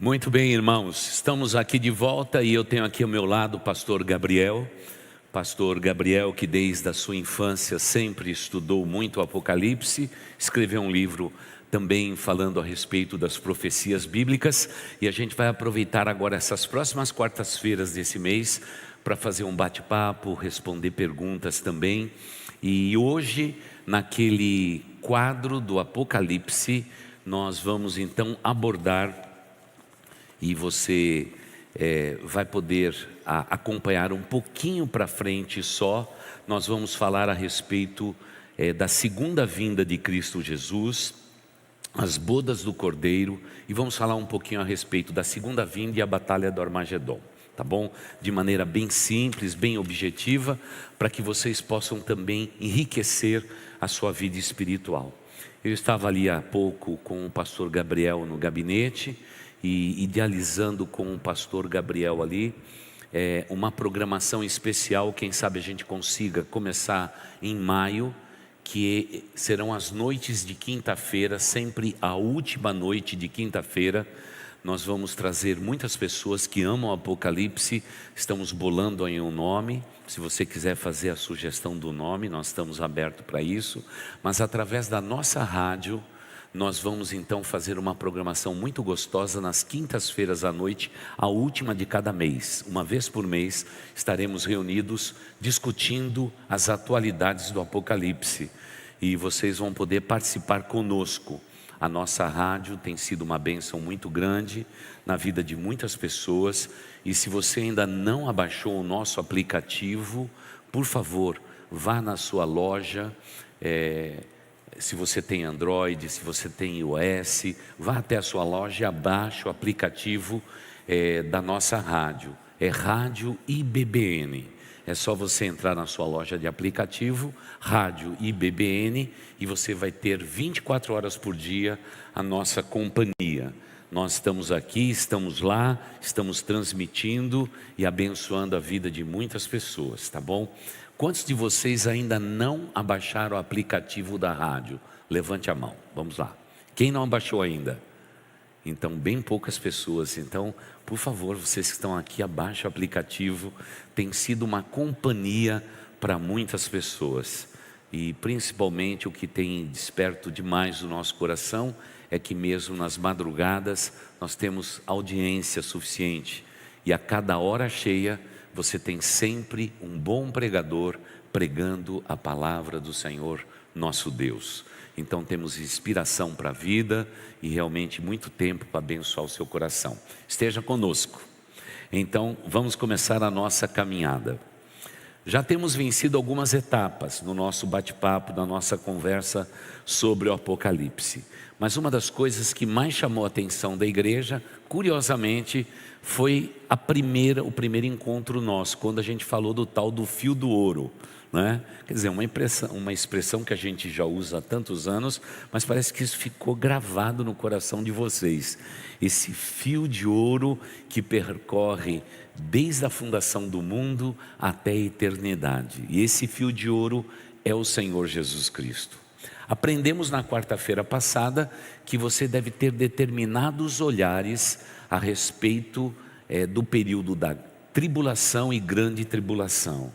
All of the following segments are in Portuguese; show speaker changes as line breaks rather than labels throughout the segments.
Muito bem, irmãos, estamos aqui de volta e eu tenho aqui ao meu lado o pastor Gabriel. Pastor Gabriel, que desde a sua infância sempre estudou muito o Apocalipse, escreveu um livro também falando a respeito das profecias bíblicas, e a gente vai aproveitar agora essas próximas quartas-feiras desse mês para fazer um bate-papo, responder perguntas também. E hoje, naquele quadro do Apocalipse, nós vamos então abordar, e você vai poder acompanhar um pouquinho para frente só. Nós vamos falar a respeito da segunda vinda de Cristo Jesus, as bodas do Cordeiro, e vamos falar um pouquinho a respeito da segunda vinda e a batalha do Armagedon, tá bom? De maneira bem simples, bem objetiva, para que vocês possam também enriquecer a sua vida espiritual. Eu estava ali há pouco com o pastor Gabriel no gabinete, e idealizando com o pastor Gabriel ali uma programação especial. Quem sabe a gente consiga começar em maio, que serão as noites de quinta-feira, sempre a última noite de quinta-feira. Nós vamos trazer muitas pessoas que amam o Apocalipse. Estamos bolando aí um nome. Se você quiser fazer a sugestão do nome, nós estamos abertos para isso. Mas através da nossa rádio, nós vamos então fazer uma programação muito gostosa nas quintas-feiras à noite, a última de cada mês. Uma vez por mês estaremos reunidos discutindo as atualidades do Apocalipse, e vocês vão poder participar conosco. A nossa rádio tem sido uma bênção muito grande na vida de muitas pessoas, e se você ainda não abaixou o nosso aplicativo, por favor, vá na sua loja, se você tem Android, se você tem iOS, vá até a sua loja e abaixe o aplicativo da nossa rádio. É Rádio IBBN. É só você entrar na sua loja de aplicativo, Rádio IBBN, e você vai ter 24 horas por dia a nossa companhia. Nós estamos aqui, estamos lá, estamos transmitindo e abençoando a vida de muitas pessoas, tá bom? Quantos de vocês ainda não abaixaram o aplicativo da rádio? Levante a mão, vamos lá. Quem não abaixou ainda? Então, bem poucas pessoas. Então, por favor, vocês que estão aqui, abaixe o aplicativo. Tem sido uma companhia para muitas pessoas. E principalmente o que tem desperto demais o nosso coração é que mesmo nas madrugadas nós temos audiência suficiente. E a cada hora cheia, você tem sempre um bom pregador pregando a palavra do Senhor nosso Deus. Então temos inspiração para a vida e realmente muito tempo para abençoar o seu coração. Esteja conosco. Então vamos começar a nossa caminhada. Já temos vencido algumas etapas no nosso bate-papo, na nossa conversa sobre o Apocalipse. Mas uma das coisas que mais chamou a atenção da igreja, curiosamente, foi o primeiro encontro nosso, quando a gente falou do tal do fio do ouro, né? Quer dizer, uma expressão que a gente já usa há tantos anos, mas parece que isso ficou gravado no coração de vocês. Esse fio de ouro que percorre desde a fundação do mundo até a eternidade. E esse fio de ouro é o Senhor Jesus Cristo. Aprendemos na quarta-feira passada que você deve ter determinados olhares a respeito do período da tribulação e grande tribulação.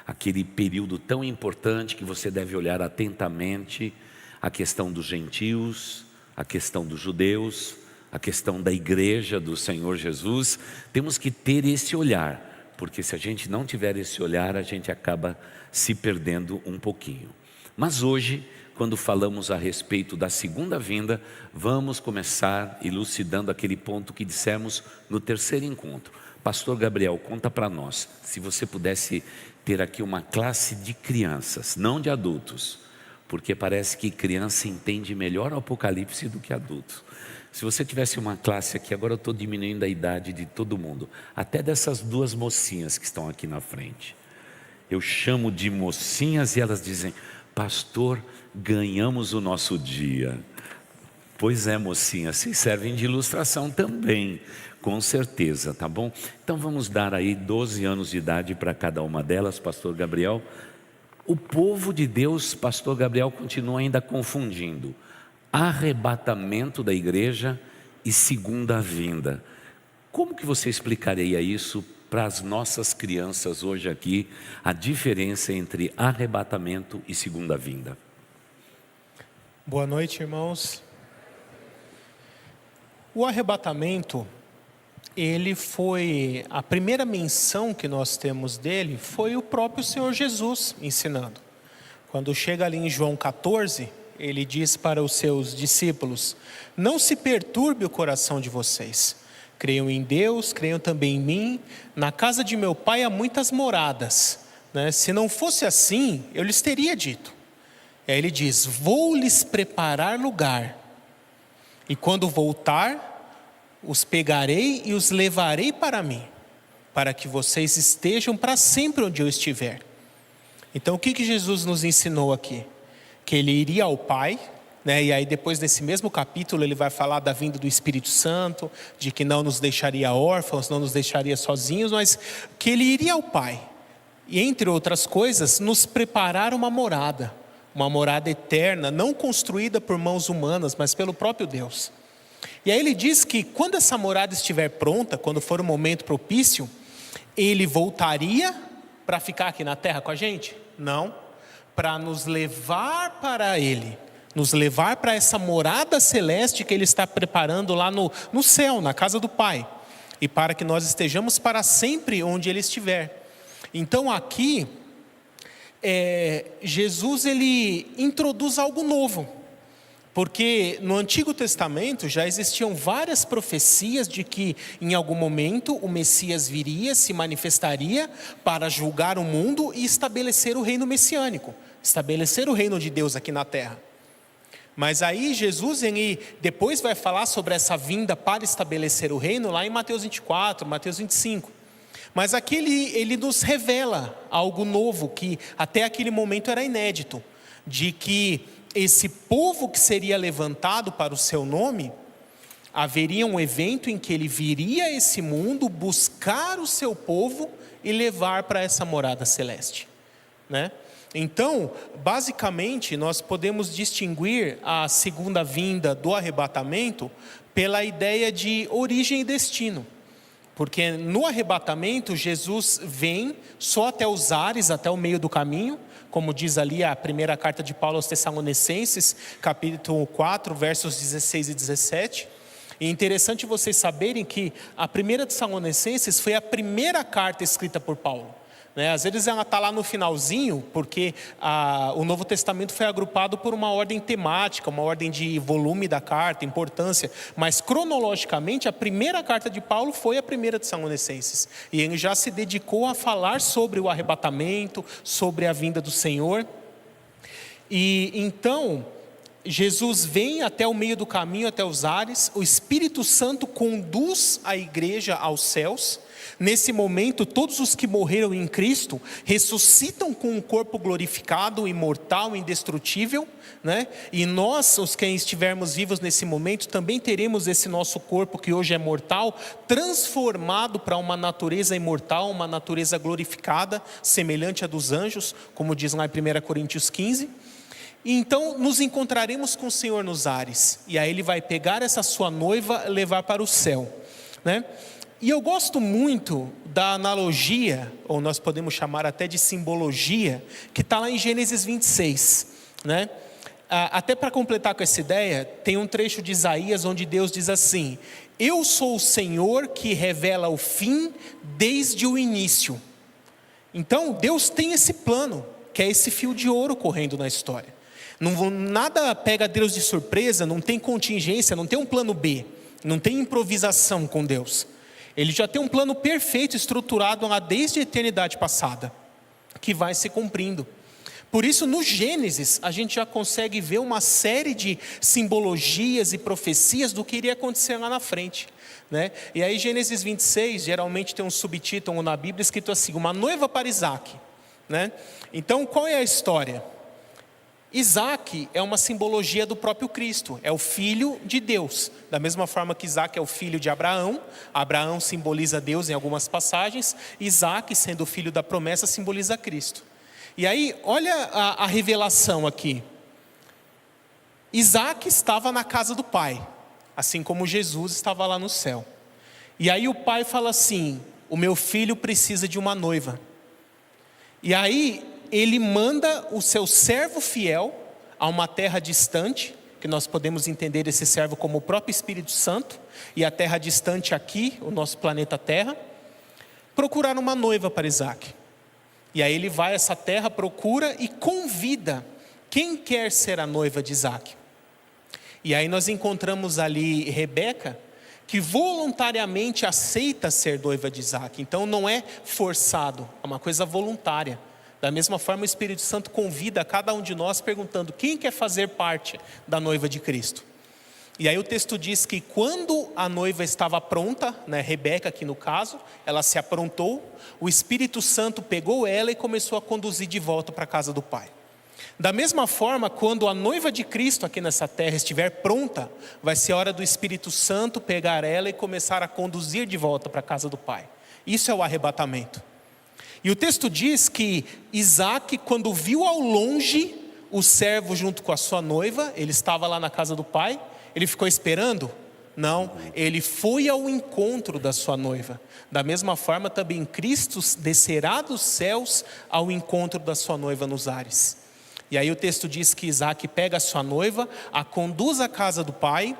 Aquele período tão importante que você deve olhar atentamente a questão dos gentios, a questão dos judeus, a questão da igreja do Senhor Jesus. Temos que ter esse olhar, porque se a gente não tiver esse olhar, a gente acaba se perdendo um pouquinho. Mas hoje, quando falamos a respeito da segunda vinda, vamos começar elucidando aquele ponto que dissemos no terceiro encontro. Pastor Gabriel, conta para nós, se você pudesse ter aqui uma classe de crianças, não de adultos, porque parece que criança entende melhor o Apocalipse do que adulto. Se você tivesse uma classe aqui, agora eu estou diminuindo a idade de todo mundo, até dessas duas mocinhas que estão aqui na frente. Eu chamo de mocinhas e elas dizem: pastor, ganhamos o nosso dia. Pois é, mocinhas, vocês servem de ilustração também, com certeza, tá bom? Então vamos dar aí 12 anos de idade para cada uma delas, pastor Gabriel. O povo de Deus, pastor Gabriel, continua ainda confundindo arrebatamento da igreja e segunda vinda. Como que você explicaria isso para as nossas crianças hoje aqui, a diferença entre arrebatamento e segunda vinda?
Boa noite, irmãos. O arrebatamento, ele foi, a primeira menção que nós temos dele foi o próprio Senhor Jesus ensinando. Quando chega ali em João 14, ele diz para os seus discípulos: não se perturbe o coração de vocês. Creiam em Deus, creiam também em mim. Na casa de meu pai há muitas moradas, né? Se não fosse assim, eu lhes teria dito. Aí ele diz: vou lhes preparar lugar. E quando voltar, os pegarei e os levarei para mim, para que vocês estejam para sempre onde eu estiver. Então o que Jesus nos ensinou aqui? Que ele iria ao Pai, né? E aí depois nesse mesmo capítulo ele vai falar da vinda do Espírito Santo, de que não nos deixaria órfãos, não nos deixaria sozinhos, mas que ele iria ao Pai. E entre outras coisas, nos preparar uma morada eterna, não construída por mãos humanas, mas pelo próprio Deus. E aí ele diz que quando essa morada estiver pronta, quando for o momento propício, ele voltaria para ficar aqui na terra com a gente? Não, para nos levar para ele, nos levar para essa morada celeste que ele está preparando lá no céu, na casa do Pai, e para que nós estejamos para sempre onde ele estiver. Então aqui, Jesus ele introduz algo novo, porque no Antigo Testamento já existiam várias profecias de que em algum momento o Messias viria, se manifestaria para julgar o mundo e estabelecer o reino messiânico, estabelecer o reino de Deus aqui na terra. Mas aí Jesus ele depois vai falar sobre essa vinda para estabelecer o reino lá em Mateus 24, Mateus 25. Mas aqui ele nos revela algo novo que até aquele momento era inédito, de que esse povo que seria levantado para o seu nome, haveria um evento em que ele viria a esse mundo, buscar o seu povo e levar para essa morada celeste, né? Então, basicamente, nós podemos distinguir a segunda vinda do arrebatamento pela ideia de origem e destino. Porque no arrebatamento, Jesus vem só até os ares, até o meio do caminho, como diz ali a primeira carta de Paulo aos Tessalonicenses, capítulo 4, versos 16 e 17. E é interessante vocês saberem que a primeira Tessalonicenses foi a primeira carta escrita por Paulo, né? Às vezes ela está lá no finalzinho, porque o Novo Testamento foi agrupado por uma ordem temática, uma ordem de volume da carta, importância. Mas cronologicamente a primeira carta de Paulo foi a primeira Tessalonicenses. E ele já se dedicou a falar sobre o arrebatamento, sobre a vinda do Senhor. E então Jesus vem até o meio do caminho, até os ares. O Espírito Santo conduz a igreja aos céus. Nesse momento, todos os que morreram em Cristo ressuscitam com um corpo glorificado, imortal, indestrutível, né? E nós, os que estivermos vivos nesse momento, também teremos esse nosso corpo que hoje é mortal, transformado para uma natureza imortal, uma natureza glorificada, semelhante à dos anjos, como diz lá em 1 Coríntios 15. E então nos encontraremos com o Senhor nos ares, e aí ele vai pegar essa sua noiva e levar para o céu, né? E eu gosto muito da analogia, ou nós podemos chamar até de simbologia, que está lá em Gênesis 26, né? Até para completar com essa ideia, tem um trecho de Isaías onde Deus diz assim: eu sou o Senhor que revela o fim desde o início. Então Deus tem esse plano, que é esse fio de ouro correndo na história. Nada pega Deus de surpresa, não tem contingência, não tem um plano B, não tem improvisação com Deus. Ele já tem um plano perfeito, estruturado lá desde a eternidade passada, que vai se cumprindo. Por isso no Gênesis a gente já consegue ver uma série de simbologias e profecias do que iria acontecer lá na frente, né? E aí Gênesis 26 geralmente tem um subtítulo na Bíblia escrito assim: uma noiva para Isaac, né? Então qual é a história? Isaac é uma simbologia do próprio Cristo, é o filho de Deus. Da mesma forma que Isaac é o filho de Abraão, Abraão simboliza Deus em algumas passagens, Isaac, sendo o filho da promessa, simboliza Cristo. E aí, olha a revelação aqui. Isaac estava na casa do pai, assim como Jesus estava lá no céu. E aí o pai fala assim: o meu filho precisa de uma noiva. E aí ele manda o seu servo fiel a uma terra distante, que nós podemos entender esse servo como o próprio Espírito Santo, e a terra distante aqui, o nosso planeta Terra, procurar uma noiva para Isaac. E aí ele vai a essa terra, procura e convida quem quer ser a noiva de Isaac. E aí nós encontramos ali Rebeca, que voluntariamente aceita ser noiva de Isaac. Então não é forçado, é uma coisa voluntária. Da mesma forma, o Espírito Santo convida cada um de nós perguntando: quem quer fazer parte da noiva de Cristo? E aí o texto diz que quando a noiva estava pronta, né, Rebeca aqui no caso, ela se aprontou, o Espírito Santo pegou ela e começou a conduzir de volta para a casa do Pai. Da mesma forma, quando a noiva de Cristo aqui nessa terra estiver pronta, vai ser hora do Espírito Santo pegar ela e começar a conduzir de volta para a casa do Pai. Isso é o arrebatamento. E o texto diz que Isaac, quando viu ao longe o servo junto com a sua noiva, ele estava lá na casa do pai, ele ficou esperando? Não, ele foi ao encontro da sua noiva. Da mesma forma também Cristo descerá dos céus ao encontro da sua noiva nos ares. E aí o texto diz que Isaac pega a sua noiva, a conduz à casa do pai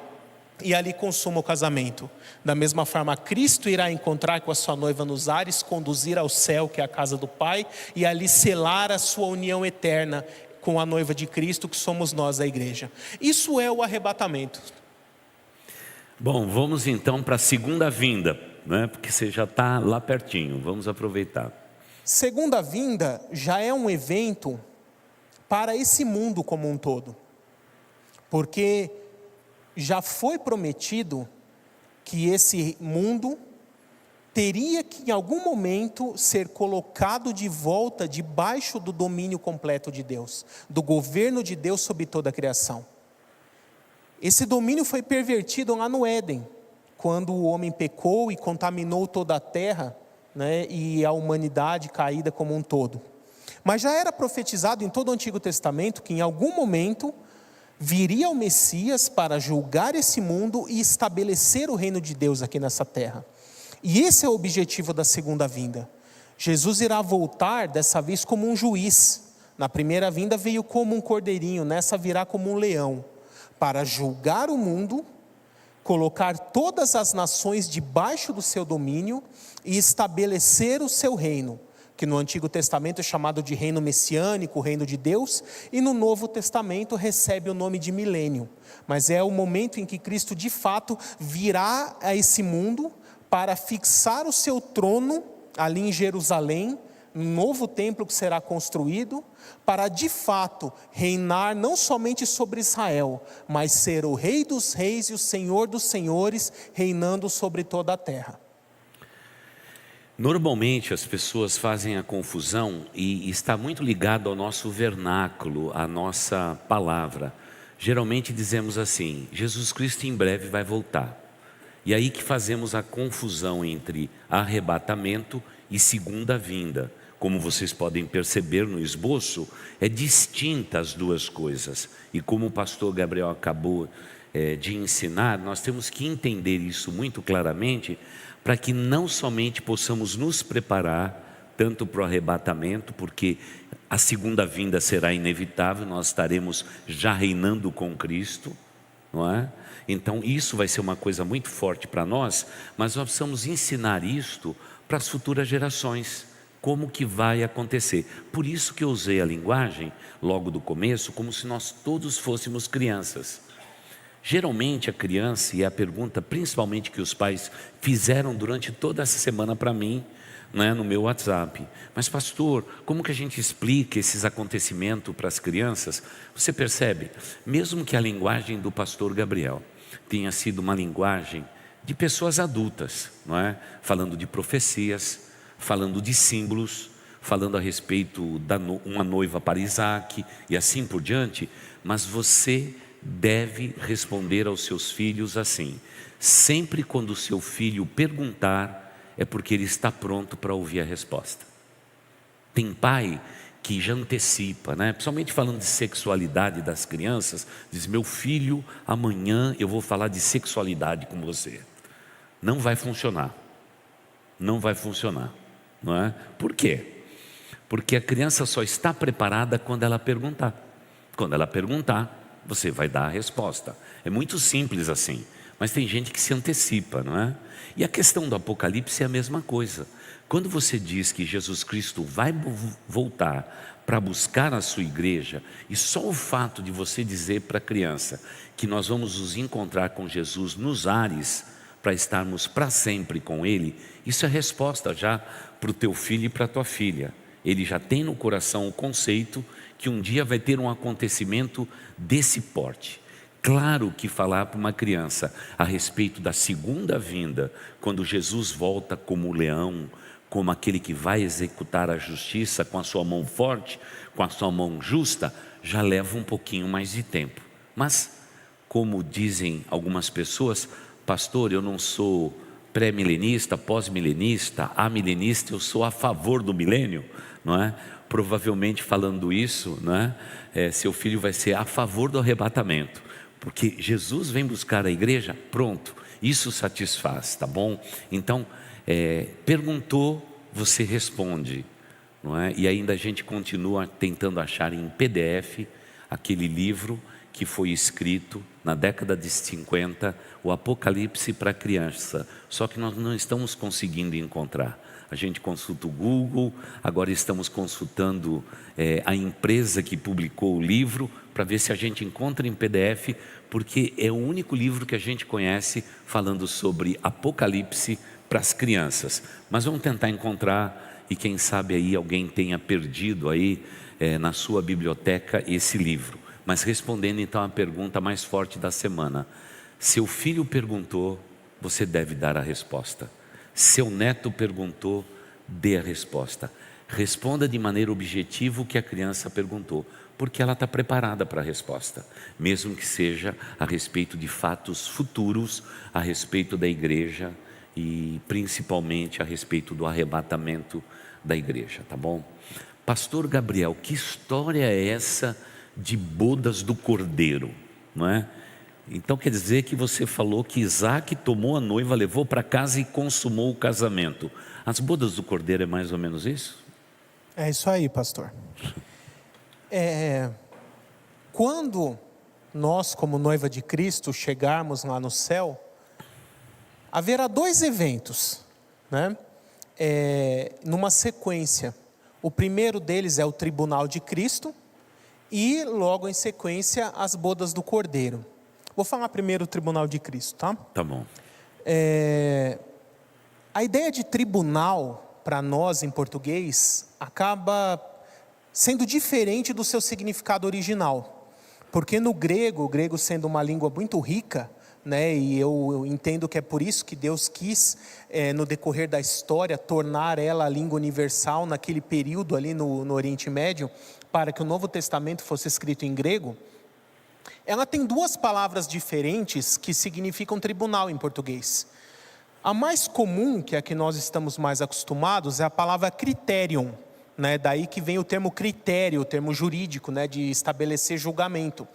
e ali consuma o casamento. Da mesma forma, Cristo irá encontrar com a sua noiva nos ares, conduzir ao céu, que é a casa do Pai, e ali selar a sua união eterna com a noiva de Cristo, que somos nós, a igreja. Isso é o arrebatamento.
Bom, vamos então para a segunda vinda, né? Porque você já está lá pertinho, vamos aproveitar.
Segunda vinda já é um evento para esse mundo como um todo, porque já foi prometido que esse mundo teria que em algum momento ser colocado de volta debaixo do domínio completo de Deus, do governo de Deus sobre toda a criação. Esse domínio foi pervertido lá no Éden, quando o homem pecou e contaminou toda a terra, né, e a humanidade caída como um todo. Mas já era profetizado em todo o Antigo Testamento que em algum momento viria o Messias para julgar esse mundo e estabelecer o reino de Deus aqui nessa terra. E esse é o objetivo da segunda vinda. Jesus irá voltar dessa vez como um juiz. Na primeira vinda veio como um cordeirinho, nessa virá como um leão, para julgar o mundo, colocar todas as nações debaixo do seu domínio e estabelecer o seu reino, que no Antigo Testamento é chamado de reino messiânico, o reino de Deus, e no Novo Testamento recebe o nome de milênio. Mas é o momento em que Cristo de fato virá a esse mundo para fixar o seu trono ali em Jerusalém, um novo templo que será construído, para de fato reinar não somente sobre Israel, mas ser o Rei dos Reis e o Senhor dos Senhores, reinando sobre toda a terra.
Normalmente as pessoas fazem a confusão e está muito ligado ao nosso vernáculo, à nossa palavra. Geralmente dizemos assim: Jesus Cristo em breve vai voltar. E aí que fazemos a confusão entre arrebatamento e segunda vinda. Como vocês podem perceber no esboço, é distinta as duas coisas. E como o pastor Gabriel acabou de ensinar, nós temos que entender isso muito claramente, para que não somente possamos nos preparar tanto para o arrebatamento, porque a segunda vinda será inevitável, nós estaremos já reinando com Cristo, não é? Então isso vai ser uma coisa muito forte para nós, mas nós precisamos ensinar isto para as futuras gerações, como que vai acontecer. Por isso que eu usei a linguagem, logo do começo, como se nós todos fôssemos crianças. Geralmente a criança, e a pergunta principalmente que os pais fizeram durante toda essa semana para mim, né, no meu WhatsApp: mas pastor, como que a gente explica esses acontecimentos para as crianças? Você percebe, mesmo que a linguagem do pastor Gabriel tenha sido uma linguagem de pessoas adultas, não é? Falando de profecias, falando de símbolos, falando a respeito da uma noiva para Isaac e assim por diante, mas você deve responder aos seus filhos assim: sempre quando o seu filho perguntar, é porque ele está pronto para ouvir a resposta. Tem pai que já antecipa, né? Principalmente falando de sexualidade das crianças, diz: meu filho, amanhã eu vou falar de sexualidade com você. Não vai funcionar, não vai funcionar, não é? Por quê? Porque a criança só está preparada quando ela perguntar. Quando ela perguntar, você vai dar a resposta. É muito simples assim, mas tem gente que se antecipa, não é? E a questão do Apocalipse é a mesma coisa. Quando você diz que Jesus Cristo vai voltar para buscar a sua igreja, e só o fato de você dizer para a criança que nós vamos nos encontrar com Jesus nos ares, para estarmos para sempre com Ele, isso é resposta já para o teu filho e para a tua filha. Ele já tem no coração o conceito que um dia vai ter um acontecimento desse porte. Claro que falar para uma criança a respeito da segunda vinda, quando Jesus volta como leão, como aquele que vai executar a justiça com a sua mão forte, com a sua mão justa, já leva um pouquinho mais de tempo. Mas, como dizem algumas pessoas: pastor, eu não sou pré-milenista, pós-milenista, amilenista, eu sou a favor do milênio, não é? Provavelmente falando isso, não é? Seu filho vai ser a favor do arrebatamento, porque Jesus vem buscar a igreja, pronto, isso satisfaz, tá bom? Então, perguntou, você responde, não é? E ainda a gente continua tentando achar em PDF aquele livro que foi escrito na década de 50, o Apocalipse para criança, só que nós não estamos conseguindo encontrar. A gente consulta o Google, agora estamos consultando a empresa que publicou o livro, para ver se a gente encontra em PDF, porque é o único livro que a gente conhece falando sobre Apocalipse para as crianças. Mas vamos tentar encontrar, e quem sabe aí alguém tenha perdido aí na sua biblioteca esse livro. Mas respondendo então a pergunta mais forte da semana: seu filho perguntou, você deve dar a resposta. Seu neto perguntou, dê a resposta. Responda de maneira objetiva o que a criança perguntou, porque ela está preparada para a resposta, mesmo que seja a respeito de fatos futuros, a respeito da igreja e principalmente a respeito do arrebatamento da igreja, tá bom? Pastor Gabriel, que história é essa de bodas do cordeiro, não é? Então quer dizer que você falou que Isaac tomou a noiva, levou para casa e consumou o casamento. As bodas do cordeiro é mais ou menos isso?
É isso aí, pastor. Quando nós, como noiva de Cristo, chegarmos lá no céu, haverá 2 eventos, né? Numa sequência. O primeiro deles é o tribunal de Cristo, e logo em sequência as bodas do Cordeiro. Vou falar primeiro o tribunal de Cristo, tá?
Tá bom.
A ideia de tribunal, para nós em português, acaba sendo diferente do seu significado original. Porque no grego, o grego sendo uma língua muito rica, né, e eu entendo que é por isso que Deus quis, no decorrer da história, tornar ela a língua universal naquele período ali no Oriente Médio, para que o Novo Testamento fosse escrito em grego. Ela tem 2 palavras diferentes que significam tribunal em português. A mais comum, que é a que nós estamos mais acostumados, é a palavra criterion, né? Daí que vem o termo critério, o termo jurídico, né? De estabelecer julgamento,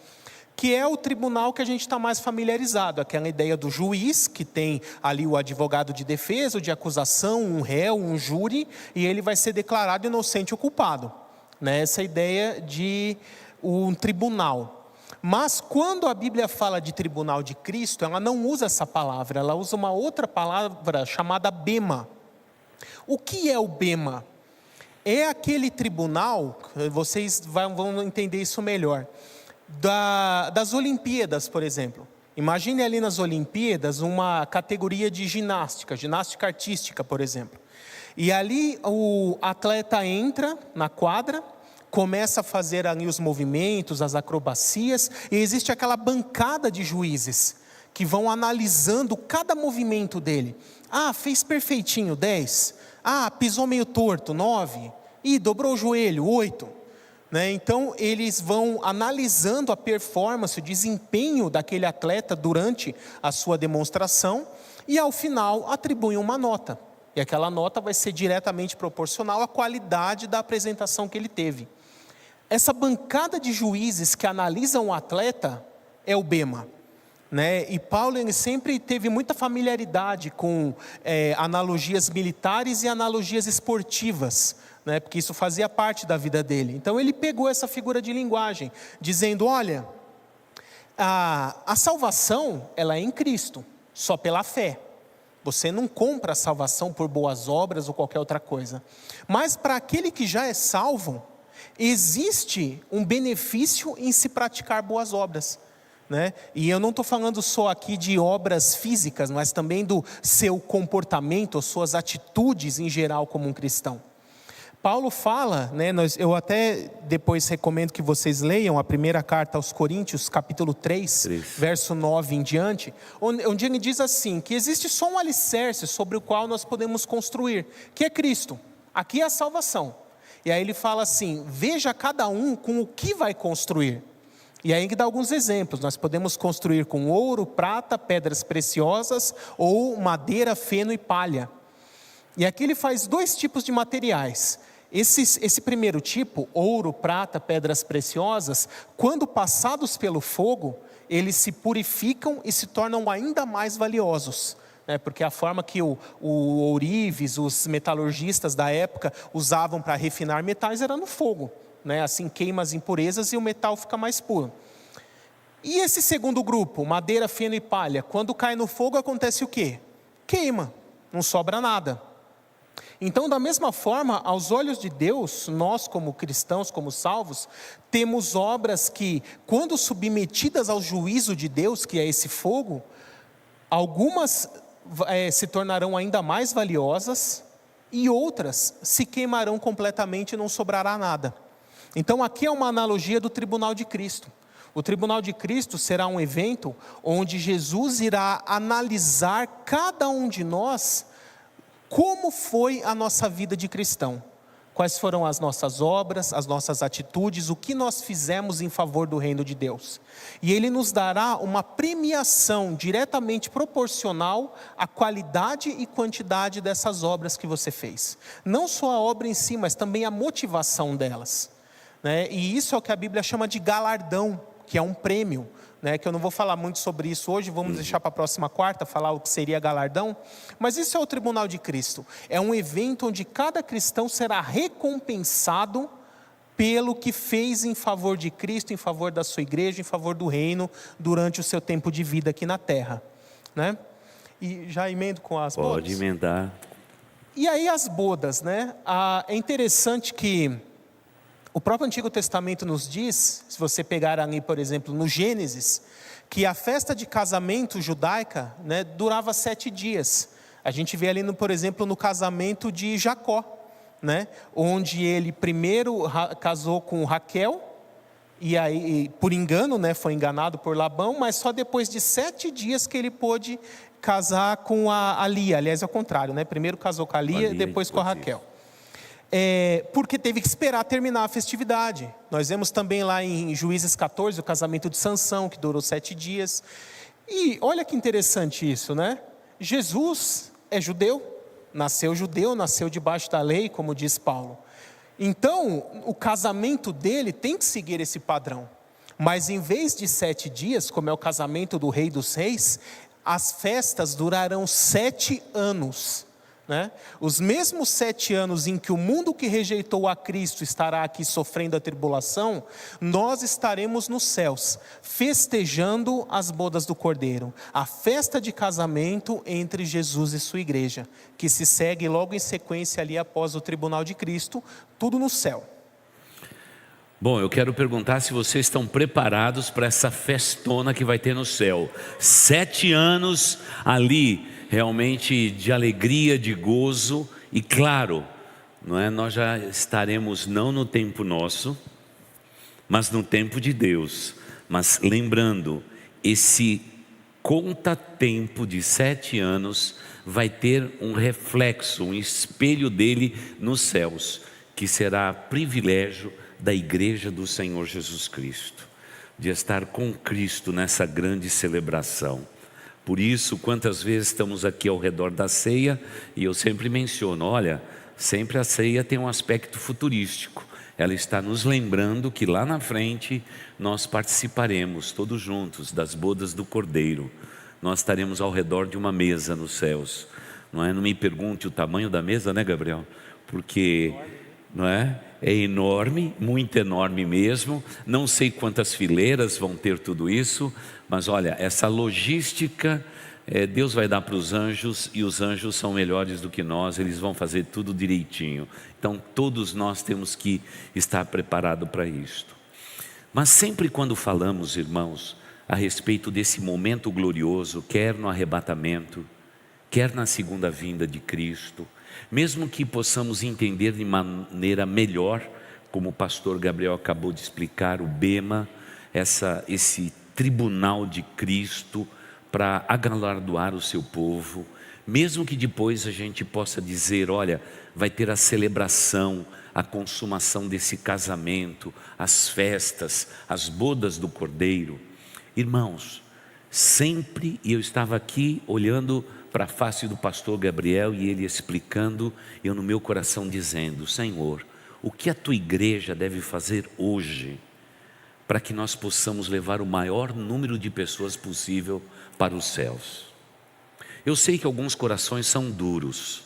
que é o tribunal que a gente está mais familiarizado, aquela ideia do juiz, que tem ali o advogado de defesa, o de acusação, um réu, um júri, e ele vai ser declarado inocente ou culpado, né? Essa ideia de um tribunal. Mas quando a Bíblia fala de tribunal de Cristo, ela não usa essa palavra, ela usa uma outra palavra chamada bema. O que é o bema? É aquele tribunal, vocês vão entender isso melhor, das Olimpíadas, por exemplo. Imagine ali nas Olimpíadas uma categoria de ginástica artística, por exemplo. E ali o atleta entra na quadra, começa a fazer ali os movimentos, as acrobacias, e existe aquela bancada de juízes que vão analisando cada movimento dele. Fez perfeitinho, 10. Pisou meio torto, 9. Dobrou o joelho, 8. Né? Então eles vão analisando a performance, o desempenho daquele atleta durante a sua demonstração, e ao final atribuem uma nota. E aquela nota vai ser diretamente proporcional à qualidade da apresentação que ele teve. Essa bancada de juízes que analisam o atleta é o bema, né? E Paulo, ele sempre teve muita familiaridade com analogias militares e analogias esportivas, né? Porque isso fazia parte da vida dele. Então ele pegou essa figura de linguagem, dizendo: olha, a salvação, ela é em Cristo, só pela fé. Você não compra a salvação por boas obras ou qualquer outra coisa. Mas para aquele que já é salvo, existe um benefício em se praticar boas obras, né? E eu não estou falando só aqui de obras físicas, mas também do seu comportamento, suas atitudes em geral como um cristão. Paulo fala, né, eu até depois recomendo que vocês leiam a primeira carta aos Coríntios, capítulo 3, verso 9 em diante, onde ele diz assim, que existe só um alicerce sobre o qual nós podemos construir, que é Cristo. Aqui é a salvação. E aí ele fala assim: veja cada um com o que vai construir. E aí ele dá alguns exemplos. Nós podemos construir com ouro, prata, pedras preciosas, ou madeira, feno e palha. E aqui ele faz 2 tipos de materiais. Esse primeiro tipo, ouro, prata, pedras preciosas, quando passados pelo fogo, eles se purificam e se tornam ainda mais valiosos. Porque a forma que o ourives, os metalurgistas da época usavam para refinar metais era no fogo, né? Assim queima as impurezas e o metal fica mais puro. E esse segundo grupo, madeira, feno e palha, quando cai no fogo acontece o quê? Queima, não sobra nada. Então, da mesma forma, aos olhos de Deus, nós como cristãos, como salvos, temos obras que, quando submetidas ao juízo de Deus, que é esse fogo, algumas se tornarão ainda mais valiosas e outras se queimarão completamente e não sobrará nada. Então aqui é uma analogia do tribunal de Cristo. O tribunal de Cristo será um evento onde Jesus irá analisar cada um de nós como foi a nossa vida de cristão. Quais foram as nossas obras, as nossas atitudes, o que nós fizemos em favor do reino de Deus. E Ele nos dará uma premiação diretamente proporcional à qualidade e quantidade dessas obras que você fez. Não só a obra em si, mas também a motivação delas, né? E isso é o que a Bíblia chama de galardão, que é um prêmio, né? Que eu não vou falar muito sobre isso hoje, vamos deixar para a próxima quarta, falar o que seria galardão. Mas isso é o tribunal de Cristo. É um evento onde cada cristão será recompensado pelo que fez em favor de Cristo, em favor da sua igreja, em favor do reino, durante o seu tempo de vida aqui na terra, né? E já emendo com as bodas?
Pode emendar.
E aí as bodas, né? É interessante que o próprio Antigo Testamento nos diz, se você pegar ali, por exemplo, no Gênesis, que a festa de casamento judaica, né, durava 7 dias. A gente vê ali, por exemplo, no casamento de Jacó, né, onde ele primeiro casou com Raquel, e aí, por engano, né, foi enganado por Labão, mas só depois de 7 dias que ele pôde casar com a Lia. Aliás, é o contrário, né? Primeiro casou com a Lia, depois com a Raquel. Porque teve que esperar terminar a festividade. Nós vemos também lá em Juízes 14, o casamento de Sansão, que durou 7 dias. E olha que interessante isso, né? Jesus é judeu, nasceu debaixo da lei, como diz Paulo. Então, o casamento dele tem que seguir esse padrão. Mas em vez de 7 dias, como é o casamento do Rei dos Reis, as festas durarão 7 anos. Né? Os mesmos 7 anos em que o mundo que rejeitou a Cristo estará aqui sofrendo a tribulação, nós estaremos nos céus, festejando as bodas do Cordeiro, a festa de casamento entre Jesus e sua igreja, que se segue logo em sequência ali após o tribunal de Cristo, tudo no céu.
Bom, eu quero perguntar se vocês estão preparados para essa festona que vai ter no céu. 7 anos ali, realmente de alegria, de gozo, e claro, não é? Nós já estaremos não no tempo nosso, mas no tempo de Deus. Mas lembrando, esse conta-tempo de 7 anos vai ter um reflexo, um espelho dele nos céus, que será privilégio da igreja do Senhor Jesus Cristo, de estar com Cristo nessa grande celebração. Por isso, quantas vezes estamos aqui ao redor da ceia, e eu sempre menciono, olha, sempre a ceia tem um aspecto futurístico, ela está nos lembrando que lá na frente nós participaremos todos juntos das bodas do Cordeiro. Nós estaremos ao redor de uma mesa nos céus. Não é? Não me pergunte o tamanho da mesa, né, Gabriel? Porque, não é? É enorme, muito enorme mesmo. Não sei quantas fileiras vão ter tudo isso, mas olha, essa logística, Deus vai dar para os anjos, e os anjos são melhores do que nós, eles vão fazer tudo direitinho. Então todos nós temos que estar preparados para isto. Mas sempre quando falamos, irmãos, a respeito desse momento glorioso, quer no arrebatamento, quer na segunda vinda de Cristo, mesmo que possamos entender de maneira melhor, como o pastor Gabriel acabou de explicar, o bema, esse tribunal de Cristo para agalardoar o seu povo, mesmo que depois a gente possa dizer, olha, vai ter a celebração, a consumação desse casamento, as festas, as bodas do Cordeiro. Irmãos, sempre, e eu estava aqui olhando para a face do pastor Gabriel e ele explicando, eu no meu coração dizendo, Senhor, o que a tua igreja deve fazer hoje para que nós possamos levar o maior número de pessoas possível para os céus? Eu sei que alguns corações são duros,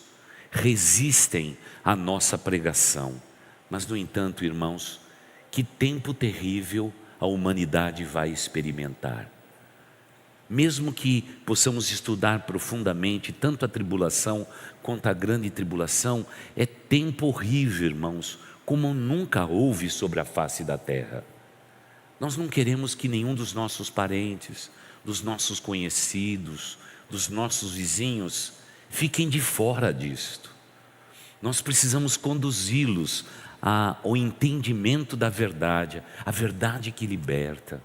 resistem à nossa pregação, mas no entanto, irmãos, que tempo terrível a humanidade vai experimentar. Mesmo que possamos estudar profundamente tanto a tribulação quanto a grande tribulação, é tempo horrível, irmãos, como nunca houve sobre a face da terra. Nós não queremos que nenhum dos nossos parentes, dos nossos conhecidos, dos nossos vizinhos fiquem de fora disto. Nós precisamos conduzi-los ao entendimento da verdade, a verdade que liberta.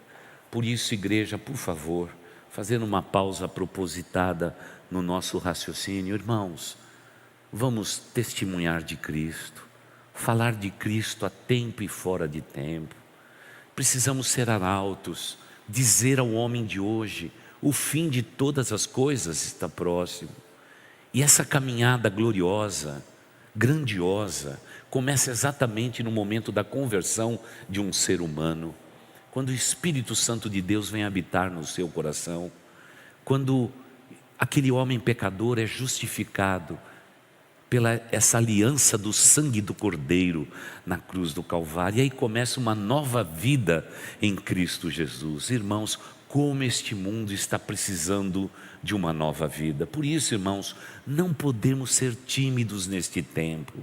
Por isso, igreja, por favor, fazendo uma pausa propositada no nosso raciocínio, irmãos, vamos testemunhar de Cristo, falar de Cristo a tempo e fora de tempo. Precisamos ser arautos, dizer ao homem de hoje, o fim de todas as coisas está próximo. E essa caminhada gloriosa, grandiosa, começa exatamente no momento da conversão de um ser humano. Quando o Espírito Santo de Deus vem habitar no seu coração, quando aquele homem pecador é justificado pela essa aliança do sangue do Cordeiro na cruz do Calvário, e aí começa uma nova vida em Cristo Jesus. Irmãos, como este mundo está precisando de uma nova vida. Por isso, irmãos, não podemos ser tímidos neste tempo.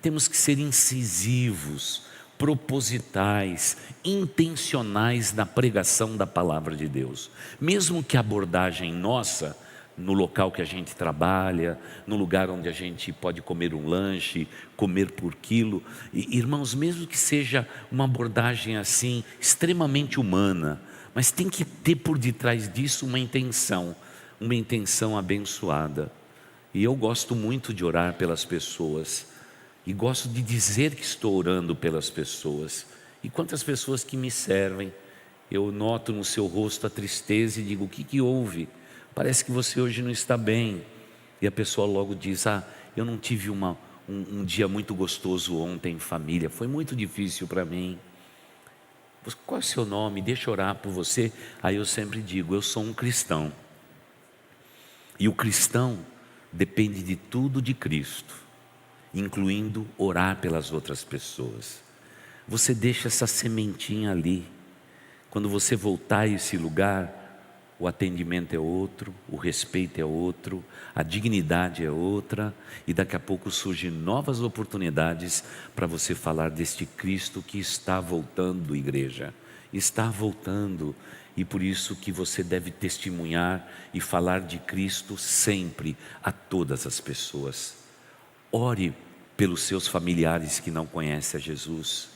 Temos que ser incisivos, propositais, intencionais na pregação da palavra de Deus. Mesmo que a abordagem nossa, no local que a gente trabalha, no lugar onde a gente pode comer um lanche, comer por quilo, irmãos, mesmo que seja uma abordagem assim, extremamente humana, mas tem que ter por detrás disso uma intenção abençoada. E eu gosto muito de orar pelas pessoas, e gosto de dizer que estou orando pelas pessoas. E quantas pessoas que me servem, eu noto no seu rosto a tristeza e digo, o que houve? Parece que você hoje não está bem. E a pessoa logo diz, eu não tive um dia muito gostoso ontem em família, foi muito difícil para mim. Qual é o seu nome? Deixa eu orar por você. Aí eu sempre digo, eu sou um cristão. E o cristão depende de tudo de Cristo, incluindo orar pelas outras pessoas. Você deixa essa sementinha ali. Quando você voltar a esse lugar, o atendimento é outro, o respeito é outro, a dignidade é outra, e daqui a pouco surgem novas oportunidades para você falar deste Cristo que está voltando, igreja, está voltando, e por isso que você deve testemunhar e falar de Cristo sempre a todas as pessoas. Ore pelos seus familiares que não conhecem a Jesus,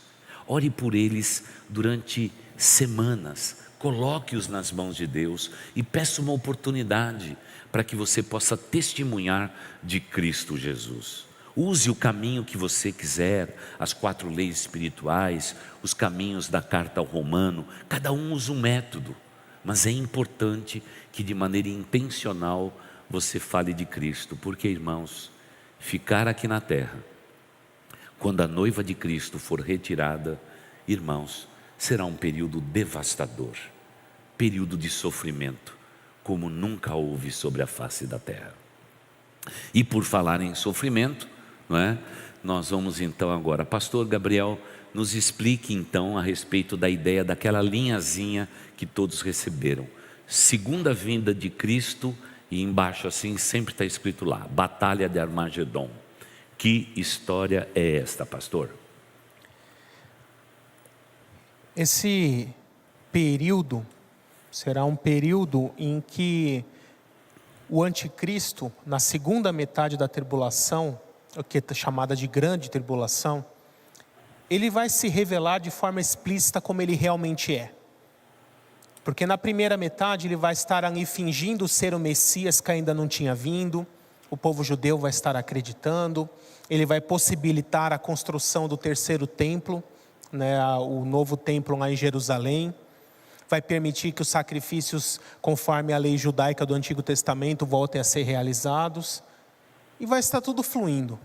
ore por eles durante semanas, coloque-os nas mãos de Deus e peça uma oportunidade para que você possa testemunhar de Cristo Jesus. Use o caminho que você quiser, as 4 leis espirituais, os caminhos da carta ao Romano, cada um usa um método, mas é importante que de maneira intencional você fale de Cristo, porque, irmãos, ficar aqui na terra quando a noiva de Cristo for retirada, irmãos, será um período devastador, período de sofrimento, como nunca houve sobre a face da terra. E por falar em sofrimento, não é? Nós vamos então agora, pastor Gabriel, nos explique então a respeito da ideia daquela linhazinha que todos receberam. Segunda vinda de Cristo, e embaixo assim sempre está escrito lá, Batalha de Armagedon. Que história é esta, pastor?
Esse período será um período em que o anticristo, na segunda metade da tribulação, o que é chamada de grande tribulação, ele vai se revelar de forma explícita como ele realmente é. Porque na primeira metade ele vai estar ali fingindo ser o Messias que ainda não tinha vindo, o povo judeu vai estar acreditando, ele vai possibilitar a construção do terceiro templo, né, o novo templo lá em Jerusalém, vai permitir que os sacrifícios conforme a lei judaica do Antigo Testamento voltem a ser realizados, e vai estar tudo fluindo.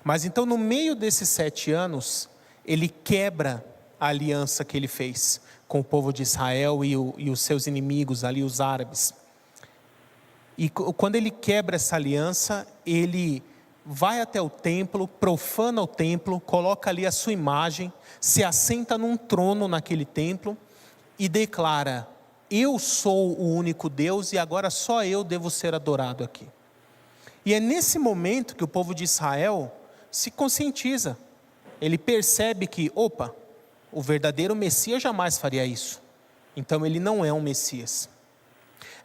Mas então no meio desses 7 anos, ele quebra a aliança que ele fez com o povo de Israel e os seus inimigos ali, os árabes. E quando ele quebra essa aliança, ele vai até o templo, profana o templo, coloca ali a sua imagem, se assenta num trono naquele templo e declara: eu sou o único Deus e agora só eu devo ser adorado aqui. E é nesse momento que o povo de Israel se conscientiza. Ele percebe que, opa, o verdadeiro Messias jamais faria isso. Então ele não é um Messias.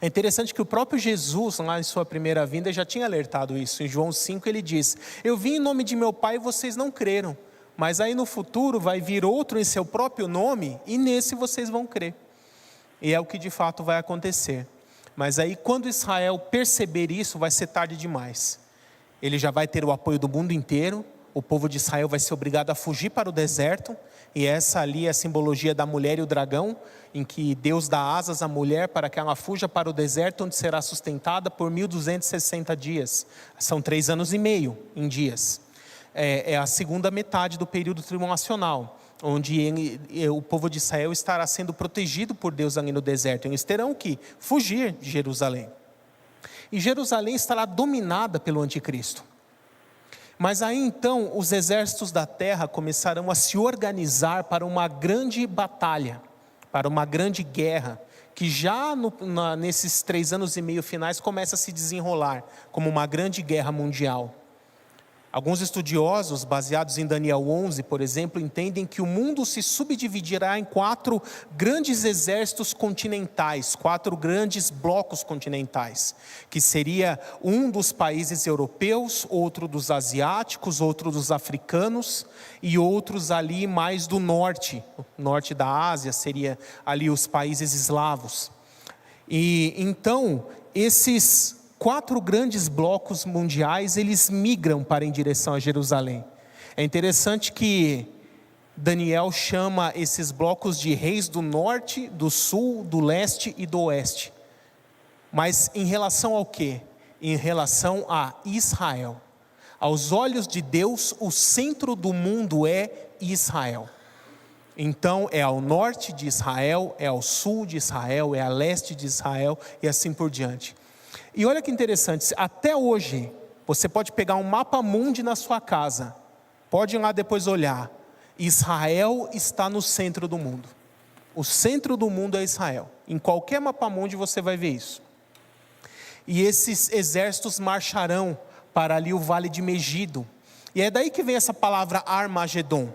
É interessante que o próprio Jesus, lá em sua primeira vinda, já tinha alertado isso. Em João 5 ele diz: eu vim em nome de meu Pai e vocês não creram. Mas aí no futuro vai vir outro em seu próprio nome e nesse vocês vão crer. E é o que de fato vai acontecer. Mas aí quando Israel perceber isso, vai ser tarde demais. Ele já vai ter o apoio do mundo inteiro. O povo de Israel vai ser obrigado a fugir para o deserto. E essa ali é a simbologia da mulher e o dragão, em que Deus dá asas à mulher para que ela fuja para o deserto, onde será sustentada por 1260 dias. São 3 anos e meio em dias. É a segunda metade do período tribulacional, onde o povo de Israel estará sendo protegido por Deus ali no deserto. Eles terão que fugir de Jerusalém. E Jerusalém estará dominada pelo anticristo. Mas aí então os exércitos da terra começarão a se organizar para uma grande batalha, para uma grande guerra, que já nesses 3 anos e meio finais começa a se desenrolar como uma grande guerra mundial. Alguns estudiosos, baseados em Daniel 11, por exemplo, entendem que o mundo se subdividirá em 4 grandes exércitos continentais, 4 grandes blocos continentais, que seria um dos países europeus, outro dos asiáticos, outro dos africanos e outros ali mais do norte. O norte da Ásia seria ali os países eslavos. E então esses 4 grandes blocos mundiais, eles migram para em direção a Jerusalém. É interessante que Daniel chama esses blocos de reis do norte, do sul, do leste e do oeste. Mas em relação ao quê? Em relação a Israel. Aos olhos de Deus, o centro do mundo é Israel. Então é ao norte de Israel, é ao sul de Israel, é a leste de Israel e assim por diante. E olha que interessante, até hoje, você pode pegar um mapa mundi na sua casa, pode ir lá depois olhar, Israel está no centro do mundo. O centro do mundo é Israel. Em qualquer mapa mundi você vai ver isso. E esses exércitos marcharão para ali o vale de Megido. E é daí que vem essa palavra Armagedon.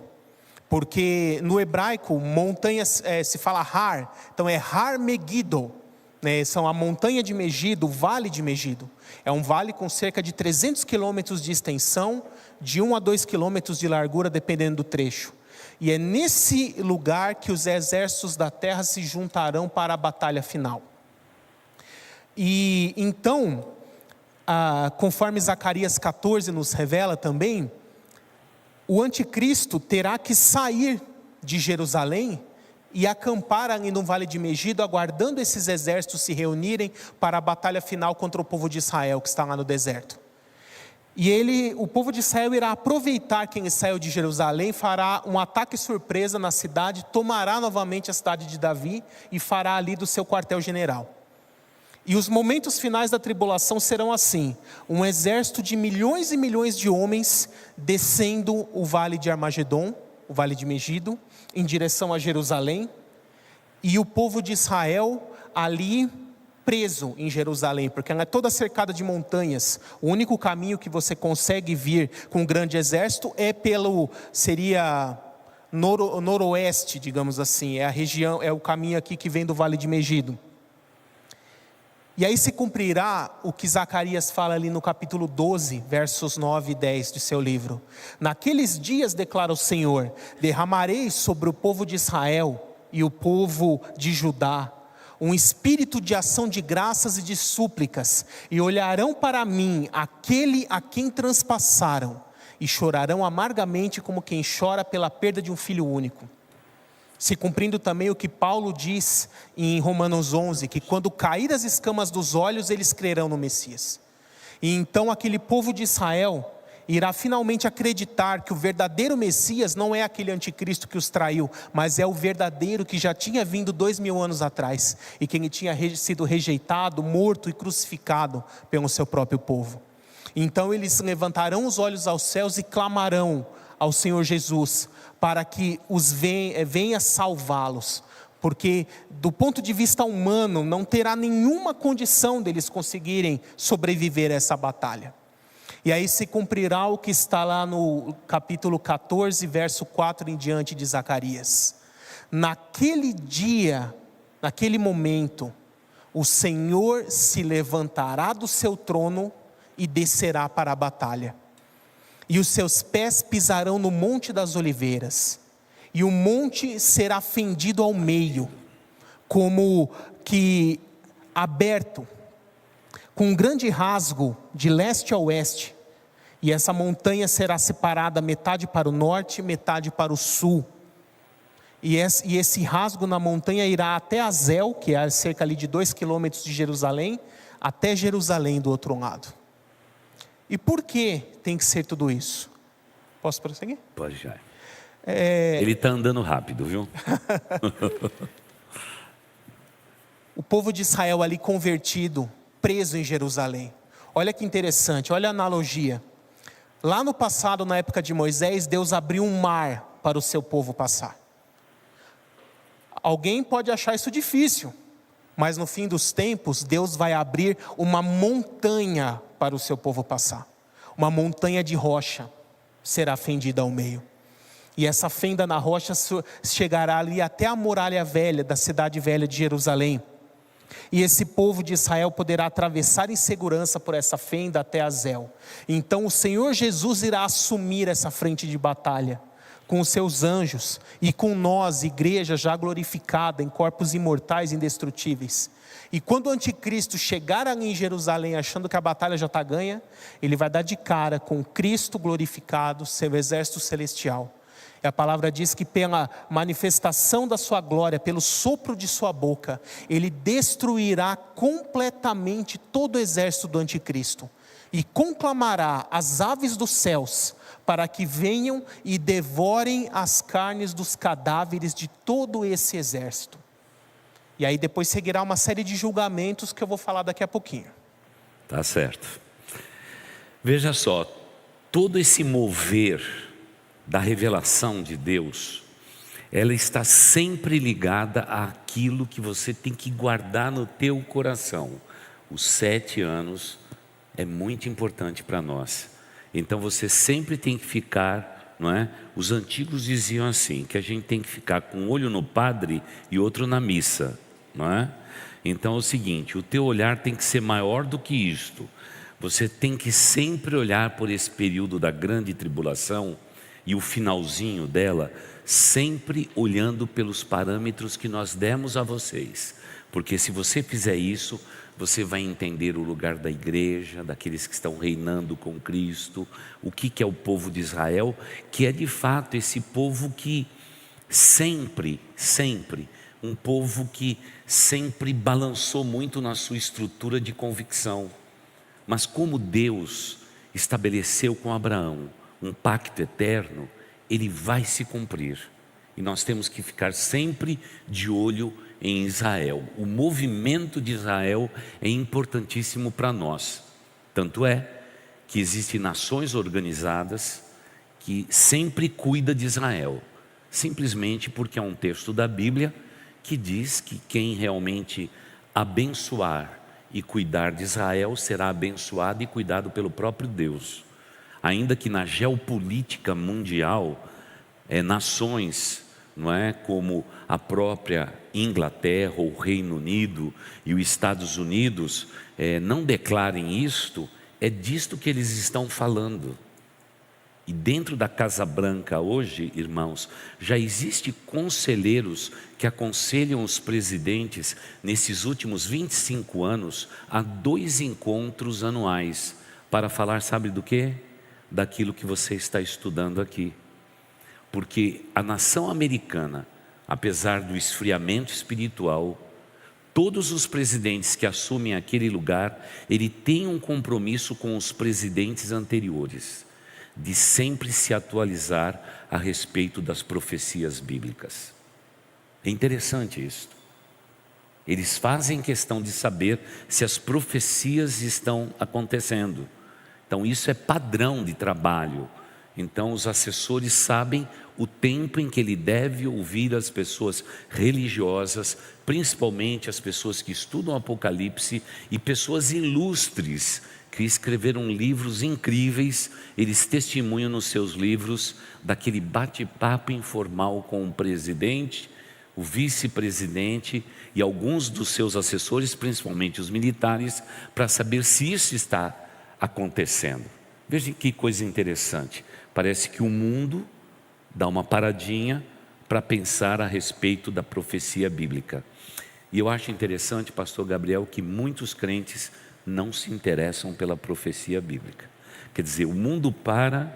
Porque no hebraico, montanhas se fala Har, então é Har Megiddo. São a montanha de Megido, o vale de Megido. É um vale com cerca de 300 quilômetros de extensão, de 1 a 2 quilômetros de largura, dependendo do trecho. E é nesse lugar que os exércitos da terra se juntarão para a batalha final. E então, conforme Zacarias 14 nos revela também, o anticristo terá que sair de Jerusalém e acampar ali no vale de Megido, aguardando esses exércitos se reunirem para a batalha final contra o povo de Israel, que está lá no deserto. E o povo de Israel irá aproveitar quem saiu de Jerusalém, fará um ataque surpresa na cidade, tomará novamente a cidade de Davi e fará ali do seu quartel-general. E os momentos finais da tribulação serão assim: um exército de milhões e milhões de homens descendo o vale de Armagedon, o vale de Megido, em direção a Jerusalém, e o povo de Israel ali preso em Jerusalém, porque ela é toda cercada de montanhas. O único caminho que você consegue vir com um grande exército seria noroeste, digamos assim, é a região, é o caminho aqui que vem do vale de Megido. E aí se cumprirá o que Zacarias fala ali no capítulo 12, versos 9 e 10 de seu livro. Naqueles dias, declara o Senhor, derramarei sobre o povo de Israel e o povo de Judá um espírito de ação de graças e de súplicas, e olharão para mim, aquele a quem transpassaram, e chorarão amargamente como quem chora pela perda de um filho único. Se cumprindo também o que Paulo diz em Romanos 11, que quando cair as escamas dos olhos, eles crerão no Messias. E então aquele povo de Israel irá finalmente acreditar que o verdadeiro Messias não é aquele anticristo que os traiu, mas é o verdadeiro que já tinha vindo 2000 anos atrás, e que tinha sido rejeitado, morto e crucificado pelo seu próprio povo. Então eles levantarão os olhos aos céus e clamarão ao Senhor Jesus, para que venha salvá-los, porque do ponto de vista humano não terá nenhuma condição deles conseguirem sobreviver a essa batalha. E aí se cumprirá o que está lá no capítulo 14, verso 4 em diante de Zacarias. Naquele dia, naquele momento, o Senhor se levantará do seu trono e descerá para a batalha. E os seus pés pisarão no monte das oliveiras, e o monte será fendido ao meio, como que aberto, com um grande rasgo de leste a oeste. E essa montanha será separada metade para o norte, metade para o sul. E esse rasgo na montanha irá até Azel, que é cerca ali de 2 quilômetros de Jerusalém, até Jerusalém do outro lado. E por que tem que ser tudo isso? Posso prosseguir?
Pode já. Ele está andando rápido, viu?
O povo de Israel ali convertido, preso em Jerusalém. Olha que interessante, olha a analogia. Lá no passado, na época de Moisés, Deus abriu um mar para o seu povo passar. Alguém pode achar isso difícil, mas no fim dos tempos, Deus vai abrir uma montanha para o seu povo passar. Uma montanha de rocha será fendida ao meio. E essa fenda na rocha chegará ali até a muralha velha da cidade velha de Jerusalém. E esse povo de Israel poderá atravessar em segurança por essa fenda até Azel. Então o Senhor Jesus irá assumir essa frente de batalha, com os seus anjos, e com nós, igreja já glorificada, em corpos imortais e indestrutíveis. E quando o anticristo chegar ali em Jerusalém, achando que a batalha já está ganha, ele vai dar de cara com Cristo glorificado, seu exército celestial. E a palavra diz que pela manifestação da sua glória, pelo sopro de sua boca, ele destruirá completamente todo o exército do anticristo, e conclamará as aves dos céus, para que venham e devorem as carnes dos cadáveres de todo esse exército. E aí depois seguirá uma série de julgamentos que eu vou falar daqui a pouquinho.
Tá certo. Veja só, todo esse mover da revelação de Deus, ela está sempre ligada àquilo que você tem que guardar no teu coração. Os 7 anos é muito importante para nós. Então você sempre tem que ficar, não é? Os antigos diziam assim, que a gente tem que ficar com um olho no padre e outro na missa, não é? Então é o seguinte, o teu olhar tem que ser maior do que isto. Você tem que sempre olhar por esse período da grande tribulação e o finalzinho dela, sempre olhando pelos parâmetros que nós demos a vocês. Porque se você fizer isso, você vai entender o lugar da igreja, daqueles que estão reinando com Cristo, o que é o povo de Israel, que é de fato esse povo que sempre, um povo que sempre balançou muito na sua estrutura de convicção. Mas como Deus estabeleceu com Abraão um pacto eterno, ele vai se cumprir. E nós temos que ficar sempre de olho em Israel. O movimento de Israel é importantíssimo para nós. Tanto é que existem nações organizadas que sempre cuidam de Israel, simplesmente porque há um texto da Bíblia que diz que quem realmente abençoar e cuidar de Israel será abençoado e cuidado pelo próprio Deus. Ainda que na geopolítica mundial, nações, não é, como a própria Inglaterra, ou o Reino Unido e os Estados Unidos não declarem isto, é disto que eles estão falando. E dentro da Casa Branca hoje, irmãos, já existe conselheiros que aconselham os presidentes nesses últimos 25 anos a 2 encontros anuais para falar, sabe do quê? Daquilo que você está estudando aqui. Porque a nação americana, apesar do esfriamento espiritual, todos os presidentes que assumem aquele lugar, ele tem um compromisso com os presidentes anteriores, de sempre se atualizar a respeito das profecias bíblicas. É interessante isso. Eles fazem questão de saber se as profecias estão acontecendo. Então isso é padrão de trabalho. Então os assessores sabem o tempo em que ele deve ouvir as pessoas religiosas, principalmente as pessoas que estudam Apocalipse e pessoas ilustres que escreveram livros incríveis. Eles testemunham nos seus livros daquele bate-papo informal com o presidente, o vice-presidente e alguns dos seus assessores, principalmente os militares, para saber se isso está acontecendo. Veja que coisa interessante. Parece que o mundo dá uma paradinha para pensar a respeito da profecia bíblica. E eu acho interessante, pastor Gabriel, que muitos crentes não se interessam pela profecia bíblica. Quer dizer, o mundo para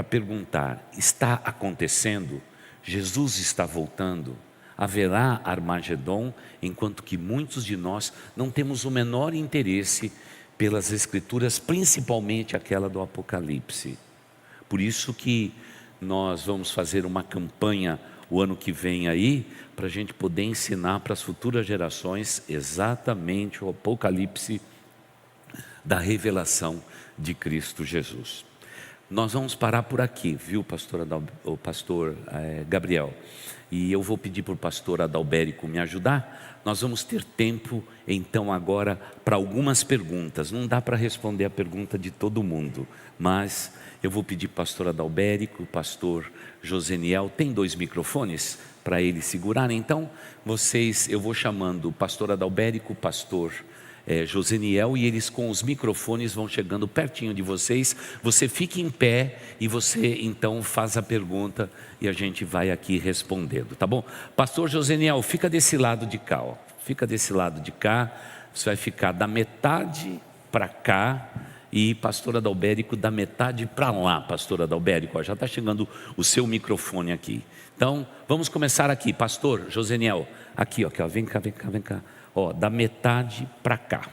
perguntar: está acontecendo? Jesus está voltando? Haverá Armagedon? Enquanto que muitos de nós não temos o menor interesse pelas escrituras, principalmente aquela do Apocalipse. Por isso que nós vamos fazer uma campanha o ano que vem aí, para a gente poder ensinar para as futuras gerações exatamente o Apocalipse da revelação de Cristo Jesus. Nós vamos parar por aqui, viu, pastor Gabriel? E eu vou pedir para o pastor Adalberico me ajudar. Nós vamos ter tempo, então, agora, para algumas perguntas. Não dá para responder a pergunta de todo mundo, mas eu vou pedir para o pastor Adalberico, o pastor Joseniel, tem 2 microfones para eles segurarem. Então, eu vou chamando o pastor Adalberico, o pastor Joseniel, e eles com os microfones vão chegando pertinho de vocês. Você fica em pé e você então faz a pergunta e a gente vai aqui respondendo, tá bom? Pastor Joseniel, fica desse lado de cá, ó. Fica desse lado de cá. Você vai ficar da metade para cá e pastor Adalberico da metade para lá. Pastor Adalberico, ó, já está chegando o seu microfone aqui. Então vamos começar aqui, pastor Joseniel, aqui, ó, vem cá. Ó, da metade para cá,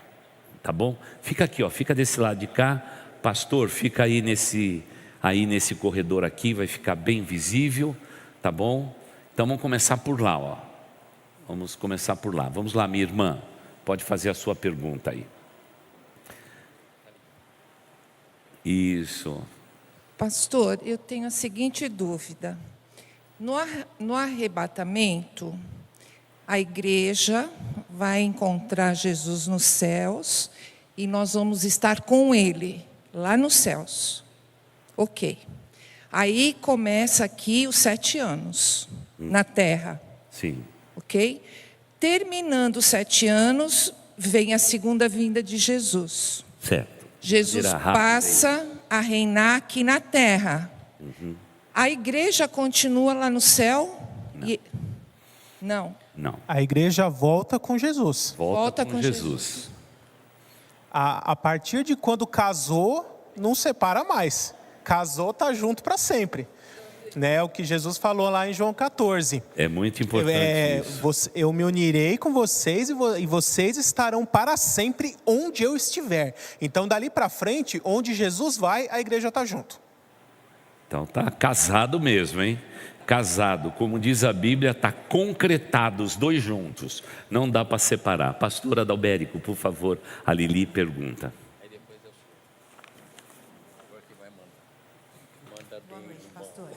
tá bom? Fica aqui, ó, fica desse lado de cá. Pastor, fica aí nesse corredor aqui, vai ficar bem visível, tá bom? Então vamos começar por lá, ó. Vamos começar por lá. Vamos lá, minha irmã, pode fazer a sua pergunta aí. Isso.
Pastor, eu tenho a seguinte dúvida. No arrebatamento, a igreja vai encontrar Jesus nos céus e nós vamos estar com Ele lá nos céus. Ok. Aí começa aqui os 7 anos na terra.
Sim.
Ok? Terminando os 7 anos, vem a segunda vinda de Jesus.
Certo.
Jesus passa a reinar aqui na terra.
Uhum.
A igreja continua lá no céu?
Não. Não.
A igreja volta com Jesus.
Volta com Jesus.
A partir de quando casou, não separa mais. Casou, está junto para sempre. né? O que Jesus falou lá em João 14.
É muito importante isso.
Eu me unirei com vocês e vocês estarão para sempre onde eu estiver. Então, dali para frente, onde Jesus vai, a igreja está junto.
Então tá casado mesmo, hein? Casado, como diz a Bíblia, está concretado os dois juntos. Não dá para separar. Pastor Adalberico, por favor, a Lili pergunta.
Boa noite, pastor.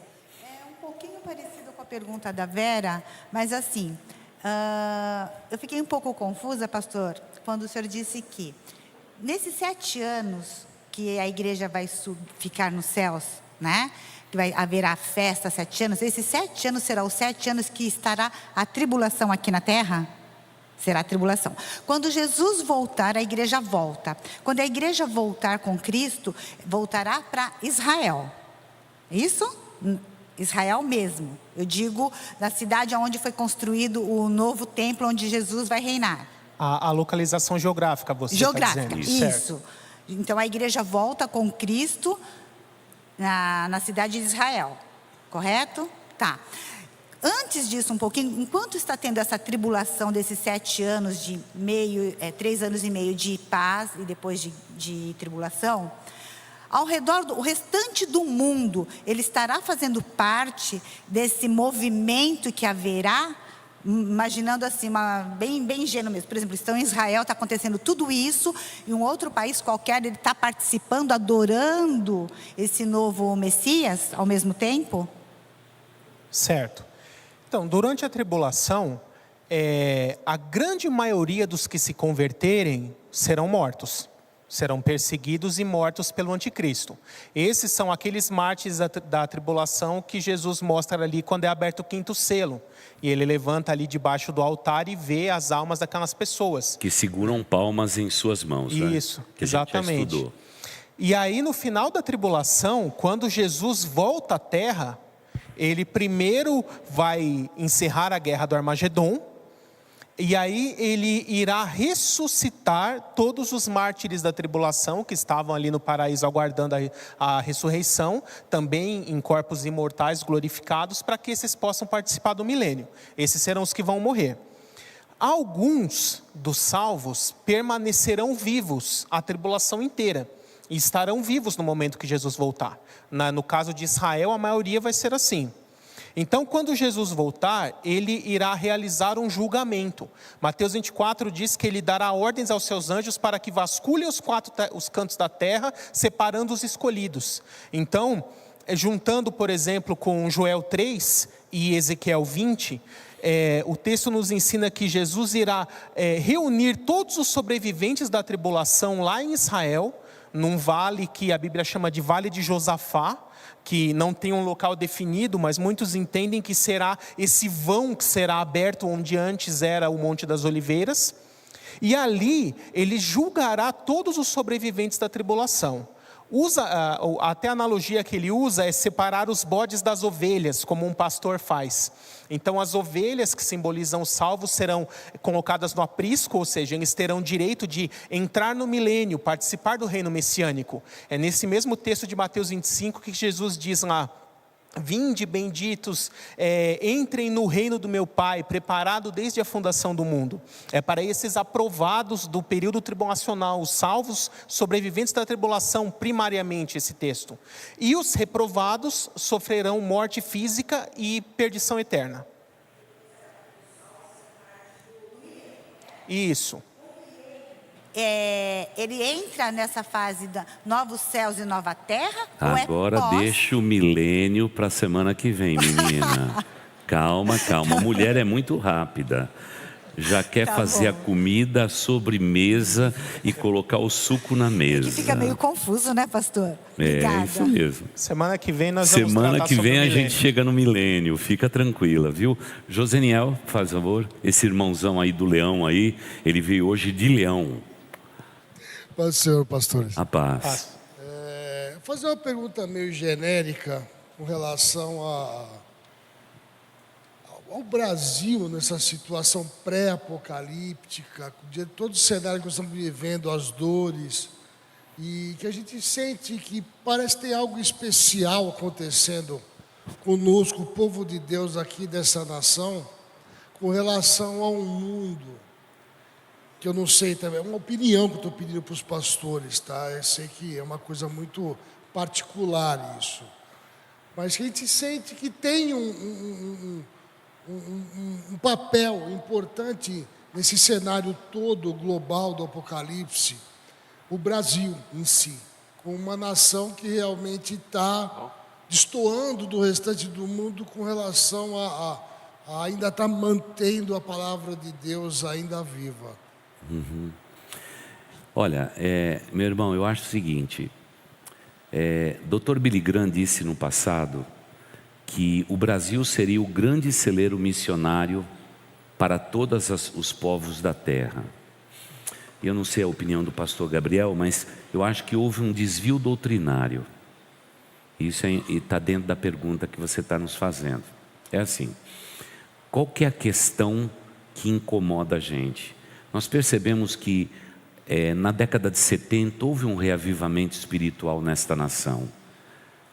É um pouquinho parecido com a pergunta da Vera, mas assim, eu fiquei um pouco confusa, pastor, quando o senhor disse que nesses 7 anos que a igreja vai ficar nos céus, né? Que haverá festa 7 anos, esses 7 anos serão os 7 anos que estará a tribulação aqui na terra? Será a tribulação. Quando Jesus voltar, a igreja volta. Quando a igreja voltar com Cristo, voltará para Israel. Isso? Israel mesmo. Eu digo na cidade onde foi construído o novo templo, onde Jesus vai reinar.
A localização geográfica, você está dizendo.
Isso. Então a igreja volta com Cristo na cidade de Israel, correto? Tá. Antes disso um pouquinho, enquanto está tendo essa tribulação desses 7 anos de 3 anos e meio de paz e depois de tribulação, ao redor o restante do mundo, ele estará fazendo parte desse movimento que haverá, imaginando assim, bem ingênuo mesmo. Por exemplo, estão em Israel, está acontecendo tudo isso, e um outro país qualquer, ele está participando, adorando esse novo Messias ao mesmo tempo?
Certo. Então, durante a tribulação, a grande maioria dos que se converterem serão mortos. Serão perseguidos e mortos pelo anticristo. Esses são aqueles mártires da tribulação que Jesus mostra ali quando é aberto o 5º selo. E ele levanta ali debaixo do altar e vê as almas daquelas pessoas.
Que seguram palmas em suas mãos.
Isso,
né? Que
exatamente.
A gente já estudou.
E aí no final da tribulação, quando Jesus volta à terra, ele primeiro vai encerrar a guerra do Armagedon. E aí ele irá ressuscitar todos os mártires da tribulação que estavam ali no paraíso aguardando a ressurreição, também em corpos imortais glorificados, para que esses possam participar do milênio. Esses serão os que vão morrer. Alguns dos salvos permanecerão vivos a tribulação inteira e estarão vivos no momento que Jesus voltar. No caso de Israel, a maioria vai ser assim. Então, quando Jesus voltar, ele irá realizar um julgamento. Mateus 24 diz que ele dará ordens aos seus anjos para que vasculhem os cantos da terra, separando os escolhidos. Então, juntando, por exemplo, com Joel 3 e Ezequiel 20, o texto nos ensina que Jesus irá reunir todos os sobreviventes da tribulação lá em Israel, num vale que a Bíblia chama de Vale de Josafá, que não tem um local definido, mas muitos entendem que será esse vão que será aberto onde antes era o Monte das Oliveiras. E ali ele julgará todos os sobreviventes da tribulação. Até a analogia que ele usa é separar os bodes das ovelhas, como um pastor faz. Então as ovelhas que simbolizam os salvos serão colocadas no aprisco, ou seja, eles terão direito de entrar no milênio, participar do reino messiânico. É nesse mesmo texto de Mateus 25 que Jesus diz lá: vinde benditos, entrem no reino do meu Pai, preparado desde a fundação do mundo. É para esses aprovados do período tribulacional, os salvos, sobreviventes da tribulação, primariamente esse texto. E os reprovados sofrerão morte física e perdição eterna. Isso.
Ele entra nessa fase da novos céus e nova terra?
Agora deixa o milênio para a semana que vem, menina. Calma, calma. A mulher é muito rápida. Já quer fazer a comida, a sobremesa e colocar o suco na mesa.
Que fica meio confuso, né, pastor? Obrigada.
É isso mesmo.
Semana que vem nós vamos
Semana que vem a gente
milênio.
chega no milênio. Fica tranquila, viu? Joseniel, faz favor. Esse irmãozão aí do Leão aí, ele veio hoje de Leão.
Paz do Senhor, pastores.
A paz.
Fazer uma pergunta meio genérica com relação ao Brasil nessa situação pré-apocalíptica, de todo o cenário que nós estamos vivendo, as dores, e que a gente sente que parece ter algo especial acontecendo conosco, o povo de Deus aqui dessa nação, com relação ao mundo, que eu não sei também, é uma opinião que eu estou pedindo para os pastores, tá? Eu sei que é uma coisa muito particular isso, mas que a gente sente que tem um papel importante nesse cenário todo global do Apocalipse, o Brasil em si, com uma nação que realmente está destoando do restante do mundo com relação a ainda estar mantendo a palavra de Deus ainda viva.
Olha, meu irmão, eu acho o seguinte, Dr. Billy Graham disse no passado que o Brasil seria o grande celeiro missionário para todos os povos da terra. Eu não sei a opinião do pastor Gabriel, mas eu acho que houve um desvio doutrinário. Isso está dentro da pergunta que você está nos fazendo. É assim, qual que é a questão que incomoda a gente? Nós percebemos que na década de 70 houve um reavivamento espiritual nesta nação.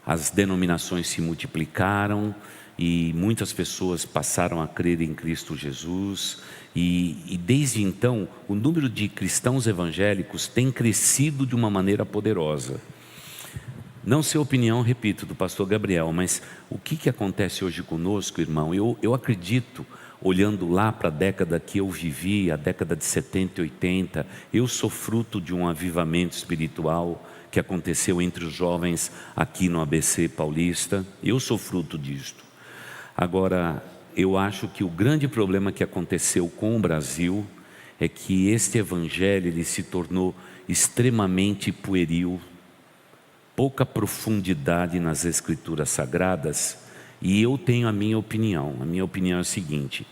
As denominações se multiplicaram e muitas pessoas passaram a crer em Cristo Jesus. E desde então, o número de cristãos evangélicos tem crescido de uma maneira poderosa. Não sei a opinião, repito, do pastor Gabriel, mas o que acontece hoje conosco, irmão? Eu acredito, olhando lá para a década que eu vivi, a década de 70 e 80, eu sou fruto de um avivamento espiritual que aconteceu entre os jovens aqui no ABC Paulista. Eu sou fruto disto. Agora, eu acho que o grande problema que aconteceu com o Brasil é que este evangelho ele se tornou extremamente pueril, pouca profundidade nas escrituras sagradas, e eu tenho a minha opinião. A minha opinião é a seguinte: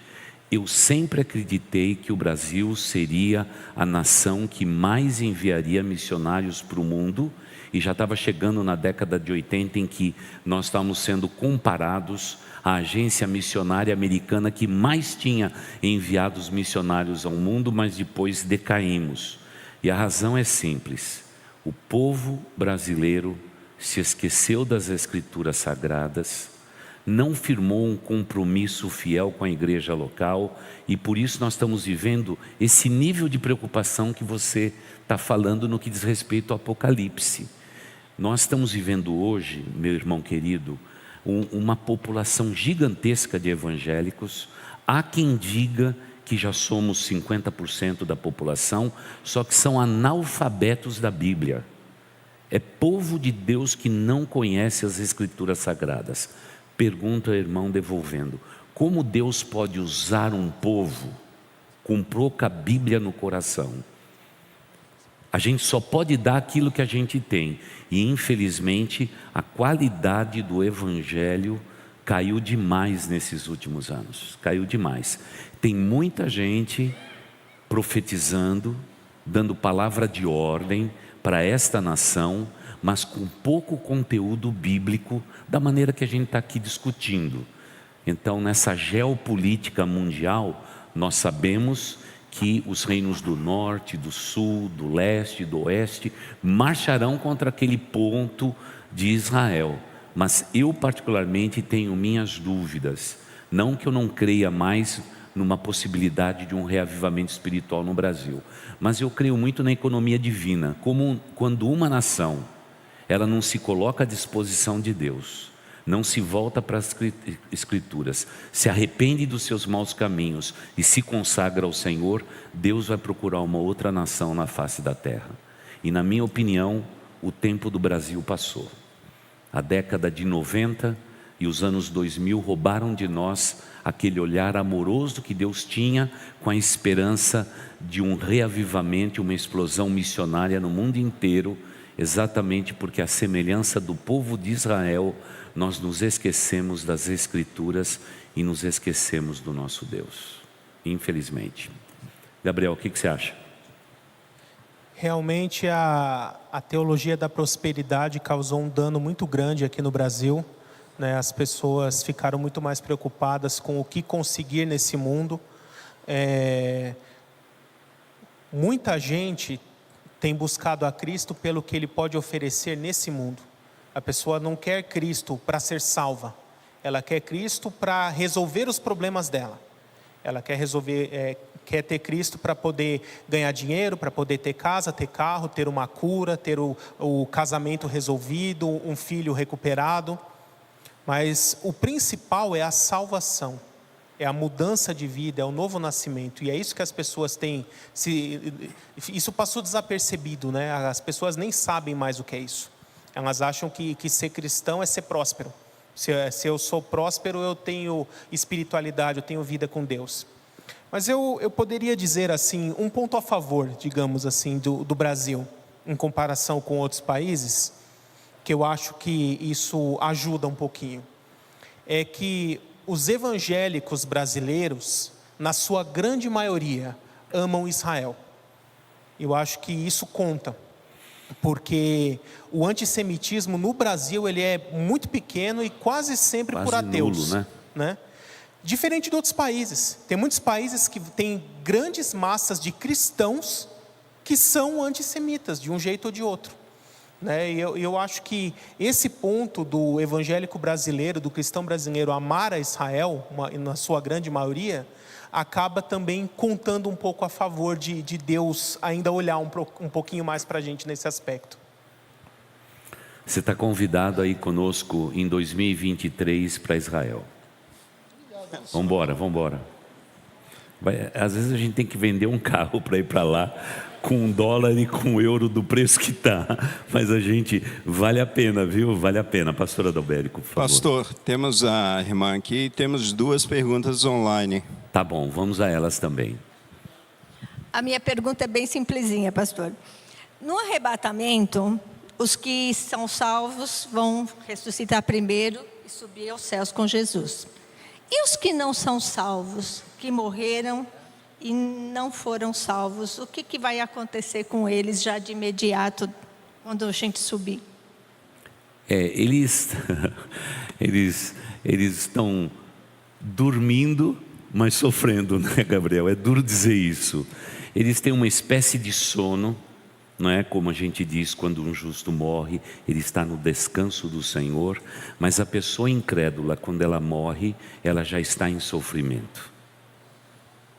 eu sempre acreditei que o Brasil seria a nação que mais enviaria missionários para o mundo, e já estava chegando na década de 80 em que nós estávamos sendo comparados à agência missionária americana que mais tinha enviado os missionários ao mundo, mas depois decaímos. E a razão é simples: o povo brasileiro se esqueceu das escrituras sagradas, não firmou um compromisso fiel com a igreja local, e por isso nós estamos vivendo esse nível de preocupação que você está falando no que diz respeito ao Apocalipse. Nós estamos vivendo hoje, meu irmão querido, uma população gigantesca de evangélicos. Há quem diga que já somos 50% da população, só que são analfabetos da Bíblia. É povo de Deus que não conhece as escrituras sagradas. Pergunta ao irmão devolvendo: como Deus pode usar um povo com pouca Bíblia no coração? A gente só pode dar aquilo que a gente tem, e infelizmente a qualidade do evangelho caiu demais nesses últimos anos, caiu demais. Tem muita gente profetizando, dando palavra de ordem para esta nação, mas com pouco conteúdo bíblico, da maneira que a gente está aqui discutindo. Então, nessa geopolítica mundial, nós sabemos que os reinos do norte, do sul, do leste, do oeste marcharão contra aquele ponto de Israel. Mas eu particularmente tenho minhas dúvidas. Não que eu não creia mais numa possibilidade de um reavivamento espiritual no Brasil, mas eu creio muito na economia divina, como quando uma nação ela não se coloca à disposição de Deus, não se volta para as escrituras, se arrepende dos seus maus caminhos e se consagra ao Senhor, Deus vai procurar uma outra nação na face da terra. E na minha opinião, o tempo do Brasil passou. A década de 90 e os anos 2000 roubaram de nós aquele olhar amoroso que Deus tinha, com a esperança de um reavivamento e uma explosão missionária no mundo inteiro, exatamente porque a semelhança do povo de Israel, nós nos esquecemos das escrituras e nos esquecemos do nosso Deus, infelizmente. Gabriel, o que você acha?
Realmente a teologia da prosperidade causou um dano muito grande aqui no Brasil, né? As pessoas ficaram muito mais preocupadas com o que conseguir nesse mundo. Muita gente tem buscado a Cristo pelo que Ele pode oferecer nesse mundo. A pessoa não quer Cristo para ser salva, Ela quer Cristo para resolver os problemas dela. Ela quer quer ter Cristo para poder ganhar dinheiro, para poder ter casa, ter carro, ter uma cura, ter o casamento resolvido, um filho recuperado. Mas o principal é a salvação, é a mudança de vida, é o novo nascimento. E é isso que as pessoas têm. Isso passou desapercebido, né? As pessoas nem sabem mais o que é isso. Elas acham que ser cristão é ser próspero. Se eu sou próspero, eu tenho espiritualidade, eu tenho vida com Deus. Mas eu poderia dizer assim, um ponto a favor, digamos assim, do Brasil, em comparação com outros países, que eu acho que isso ajuda um pouquinho, é que os evangélicos brasileiros, na sua grande maioria, amam Israel. Eu acho que isso conta. Porque o antissemitismo no Brasil ele é muito pequeno e quase sempre
quase
por ateus,
nulo,
né? Diferente de outros países. Tem muitos países que têm grandes massas de cristãos que são antissemitas, de um jeito ou de outro, né? E eu acho que esse ponto do evangélico brasileiro, do cristão brasileiro amar a Israel, na sua grande maioria, acaba também contando um pouco a favor de Deus ainda olhar um pouquinho mais para a gente nesse aspecto.
Você está convidado aí conosco em 2023 para Israel. Vamos. Às vezes a gente tem que vender um carro para ir para lá com $1 e com euro do preço que está. Mas vale a pena, viu? Vale a pena. Pastor Adalberico, por favor.
Pastor, temos a irmã aqui e temos 2 perguntas online.
Tá bom, vamos a elas também.
A minha pergunta é bem simplesinha, pastor. No arrebatamento, os que são salvos vão ressuscitar primeiro e subir aos céus com Jesus. E os que não são salvos, que morreram e não foram salvos, o que vai acontecer com eles já de imediato, quando a gente subir?
Eles estão dormindo, mas sofrendo, né, Gabriel? É duro dizer isso. Eles têm uma espécie de sono, não é? Como a gente diz, quando um justo morre, ele está no descanso do Senhor. Mas a pessoa incrédula, quando ela morre, ela já está em sofrimento.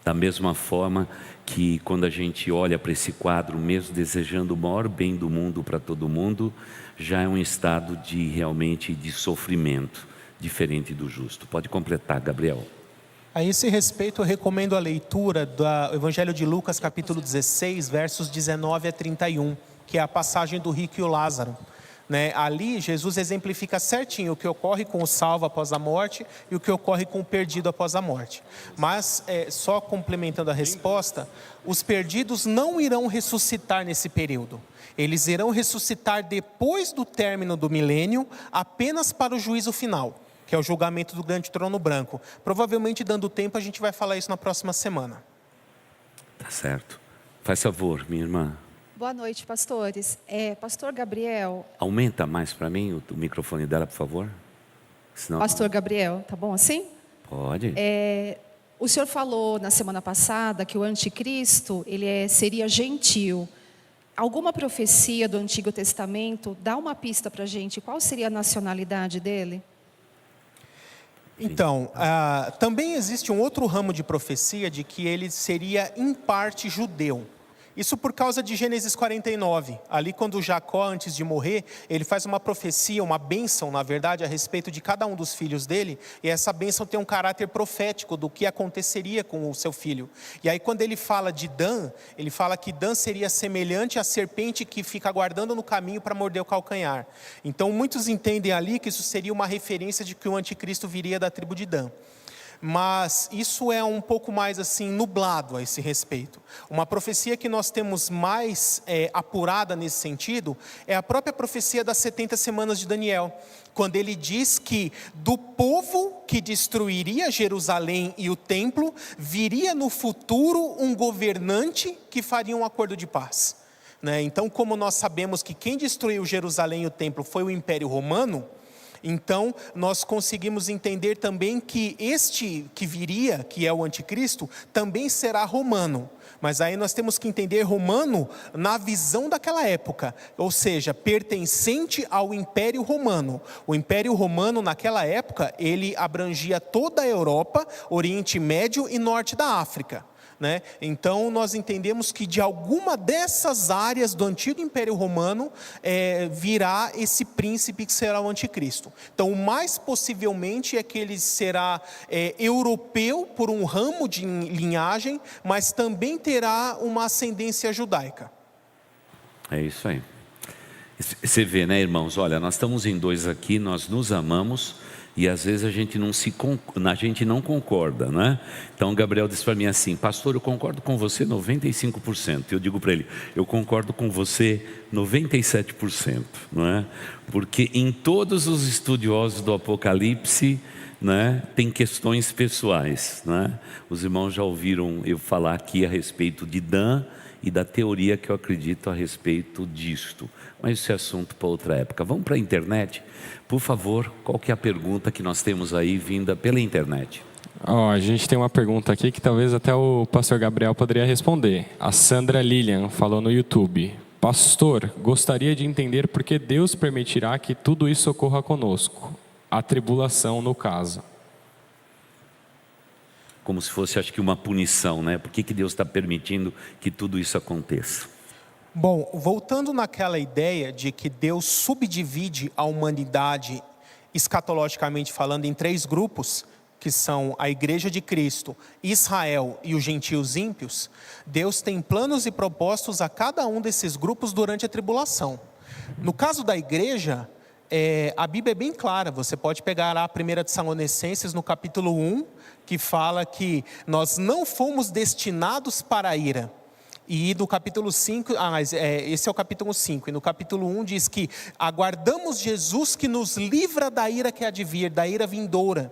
Da mesma forma que quando a gente olha para esse quadro, mesmo desejando o maior bem do mundo para todo mundo, já é um estado realmente de sofrimento, diferente do justo. Pode completar, Gabriel.
A esse respeito, eu recomendo a leitura do Evangelho de Lucas, capítulo 16, versos 19 a 31, que é a passagem do rico e o Lázaro. Né? Ali, Jesus exemplifica certinho o que ocorre com o salvo após a morte e o que ocorre com o perdido após a morte. Mas, só complementando a resposta, os perdidos não irão ressuscitar nesse período. Eles irão ressuscitar depois do término do milênio, apenas para o juízo final, que é o julgamento do grande trono branco. Provavelmente, dando tempo, a gente vai falar isso na próxima semana.
Tá certo. Faz favor, minha irmã.
Boa noite, pastores. Pastor Gabriel.
Aumenta mais para mim o microfone dela, por favor. Senão...
Pastor Gabriel, tá bom assim?
Pode.
O senhor falou na semana passada que o anticristo seria gentil. Alguma profecia do Antigo Testamento dá uma pista para a gente? Qual seria a nacionalidade dele?
Então, também existe um outro ramo de profecia de que ele seria em parte judeu. Isso por causa de Gênesis 49. Ali, quando Jacó, antes de morrer, ele faz uma profecia, uma bênção, na verdade, a respeito de cada um dos filhos dele. E essa bênção tem um caráter profético do que aconteceria com o seu filho. E aí, quando ele fala de Dan, ele fala que Dan seria semelhante à serpente que fica aguardando no caminho para morder o calcanhar. Então, muitos entendem ali que isso seria uma referência de que o anticristo viria da tribo de Dan. Mas isso é um pouco mais assim nublado a esse respeito. Uma profecia que nós temos mais apurada nesse sentido é a própria profecia das 70 semanas de Daniel, quando ele diz que do povo que destruiria Jerusalém e o templo, viria no futuro um governante que faria um acordo de paz. Né? Então, como nós sabemos que quem destruiu Jerusalém e o templo foi o Império Romano, Então, nós conseguimos entender também que este que viria, que é o anticristo, também será romano. Mas aí nós temos que entender romano na visão daquela época, ou seja, pertencente ao Império Romano. O Império Romano naquela época, ele abrangia toda a Europa, Oriente Médio e Norte da África. Então nós entendemos que de alguma dessas áreas do antigo Império Romano virá esse príncipe que será o anticristo. Então o mais possivelmente é que ele será europeu por um ramo de linhagem, mas também terá uma ascendência judaica.
É isso aí. Você vê, né, irmãos? Olha, nós estamos em dois aqui, nós nos amamos. E às vezes a gente não concorda, né? Então o Gabriel disse para mim assim: pastor, eu concordo com você 95%. Eu digo para ele: eu concordo com você 97%, não é? Porque em todos os estudiosos do Apocalipse, né, tem questões pessoais, né? Os irmãos já ouviram eu falar aqui a respeito de Dan e da teoria que eu acredito a respeito disto. Mas isso é assunto para outra época. Vamos para a internet? Por favor, qual que é a pergunta que nós temos aí vinda pela internet?
A gente tem uma pergunta aqui que talvez até o pastor Gabriel poderia responder. A Sandra Lilian falou no YouTube: pastor, gostaria de entender por que Deus permitirá que tudo isso ocorra conosco. A tribulação, no caso.
Como se fosse, acho que, uma punição, né? Por que Deus está permitindo que tudo isso aconteça?
Bom, voltando naquela ideia de que Deus subdivide a humanidade, escatologicamente falando, em 3 grupos, que são a Igreja de Cristo, Israel e os gentios ímpios, Deus tem planos e propósitos a cada um desses grupos durante a tribulação. No caso da igreja, a Bíblia é bem clara. Você pode pegar lá a 1 Tessalonicenses no capítulo 1, que fala que nós não fomos destinados para a ira. E no capítulo 5, esse é o capítulo 5, e no capítulo 1 diz que aguardamos Jesus que nos livra da ira que há de vir, da ira vindoura.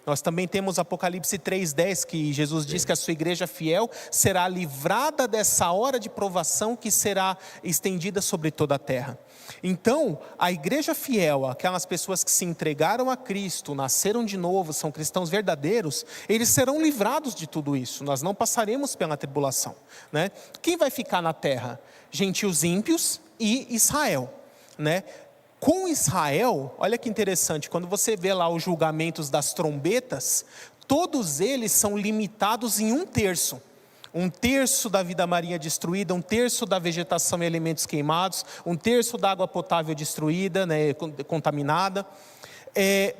Nós também temos Apocalipse 3:10, que Jesus diz que a sua igreja fiel será livrada dessa hora de provação que será estendida sobre toda a terra. Então, a igreja fiel, aquelas pessoas que se entregaram a Cristo, nasceram de novo, são cristãos verdadeiros, eles serão livrados de tudo isso. Nós não passaremos pela tribulação, né? Quem vai ficar na terra? Gentios ímpios e Israel, né? Com Israel, olha que interessante, quando você vê lá os julgamentos das trombetas, todos eles são limitados em 1/3. 1/3 da vida marinha destruída, 1/3 da vegetação e alimentos queimados, 1/3 da água potável destruída, né, contaminada.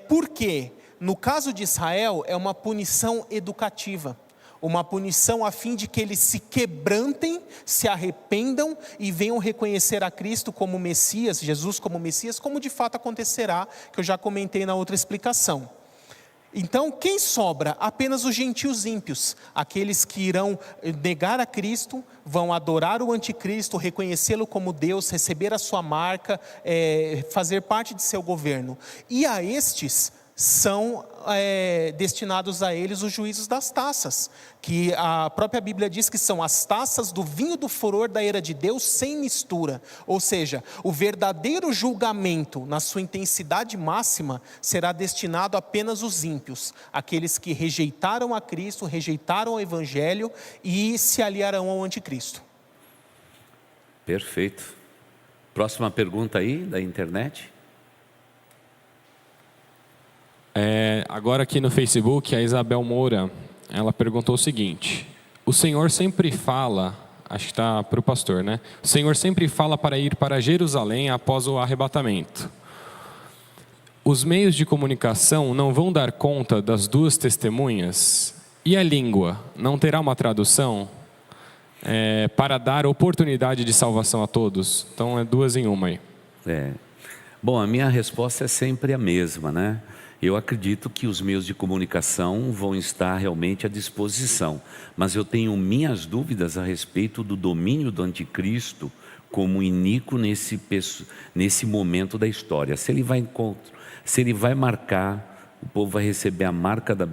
Por quê? No caso de Israel, é uma punição educativa. Uma punição a fim de que eles se quebrantem, se arrependam e venham reconhecer a Cristo como Messias, Jesus como Messias, como de fato acontecerá, que eu já comentei na outra explicação. Então, quem sobra? Apenas os gentios ímpios, aqueles que irão negar a Cristo, vão adorar o anticristo, reconhecê-lo como Deus, receber a sua marca, fazer parte de seu governo. E a estes são destinados a eles os juízos das taças, que a própria Bíblia diz que são as taças do vinho do furor da ira de Deus sem mistura. Ou seja, o verdadeiro julgamento na sua intensidade máxima será destinado apenas aos ímpios, aqueles que rejeitaram a Cristo, rejeitaram o Evangelho e se aliarão ao anticristo.
Perfeito. Próxima pergunta aí da internet.
Agora aqui no Facebook, a Isabel Moura, ela perguntou o seguinte: o Senhor sempre fala, acho que está para o pastor, né? O Senhor sempre fala para ir para Jerusalém após o arrebatamento. Os meios de comunicação não vão dar conta das 2 testemunhas? E a língua não terá uma tradução para dar oportunidade de salvação a todos? Então é 2 em 1 aí.
Bom, a minha resposta é sempre a mesma, né? Eu acredito que os meios de comunicação vão estar realmente à disposição, mas eu tenho minhas dúvidas a respeito do domínio do anticristo como iníquo nesse momento da história. Se ele vai marcar, o povo vai receber a marca da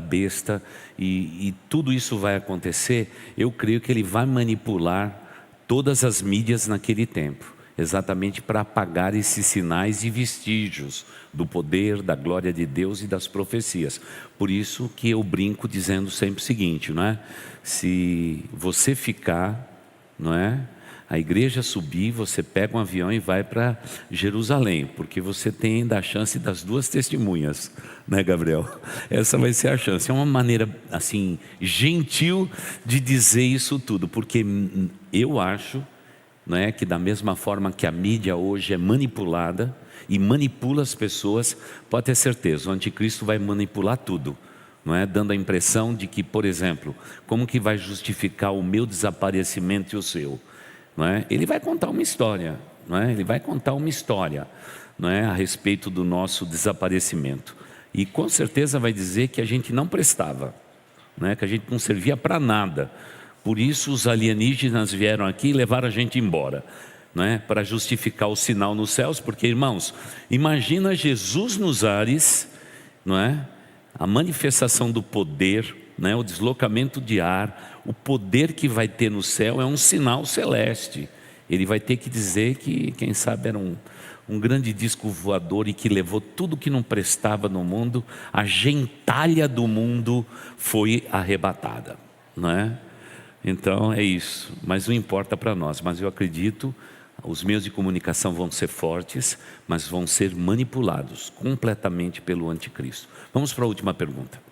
besta e tudo isso vai acontecer, eu creio que ele vai manipular todas as mídias naquele tempo. exatamente para apagar esses sinais e vestígios do poder, da glória de Deus e das profecias. Por isso que eu brinco dizendo sempre o seguinte, não é? Se você ficar, não é? A igreja subir, você pega um avião e vai para Jerusalém, porque você tem ainda a chance das duas testemunhas, né, Gabriel? Essa vai ser a chance. É uma maneira, assim, gentil de dizer isso tudo, porque eu acho, não é, que da mesma forma que a mídia hoje é manipulada e manipula as pessoas, pode ter certeza, o anticristo vai manipular tudo, não é? Dando a impressão de que, por exemplo, como que vai justificar o meu desaparecimento e o seu? Não é? Ele vai contar uma história, não é? Ele vai contar uma história, não é, a respeito do nosso desaparecimento, e com certeza vai dizer que a gente não prestava, não é? Que a gente não servia para nada. Por isso os alienígenas vieram aqui e levaram a gente embora, não é? Para justificar o sinal nos céus, porque, irmãos, imagina Jesus nos ares, não é? A manifestação do poder, né? O deslocamento de ar, o poder que vai ter no céu é um sinal celeste. Ele vai ter que dizer que, quem sabe, era um grande disco voador e que levou tudo que não prestava no mundo, a gentalha do mundo foi arrebatada, não é? Então é isso, mas não importa para nós. Mas eu acredito, os meios de comunicação vão ser fortes, mas vão ser manipulados completamente pelo anticristo. Vamos para a última pergunta.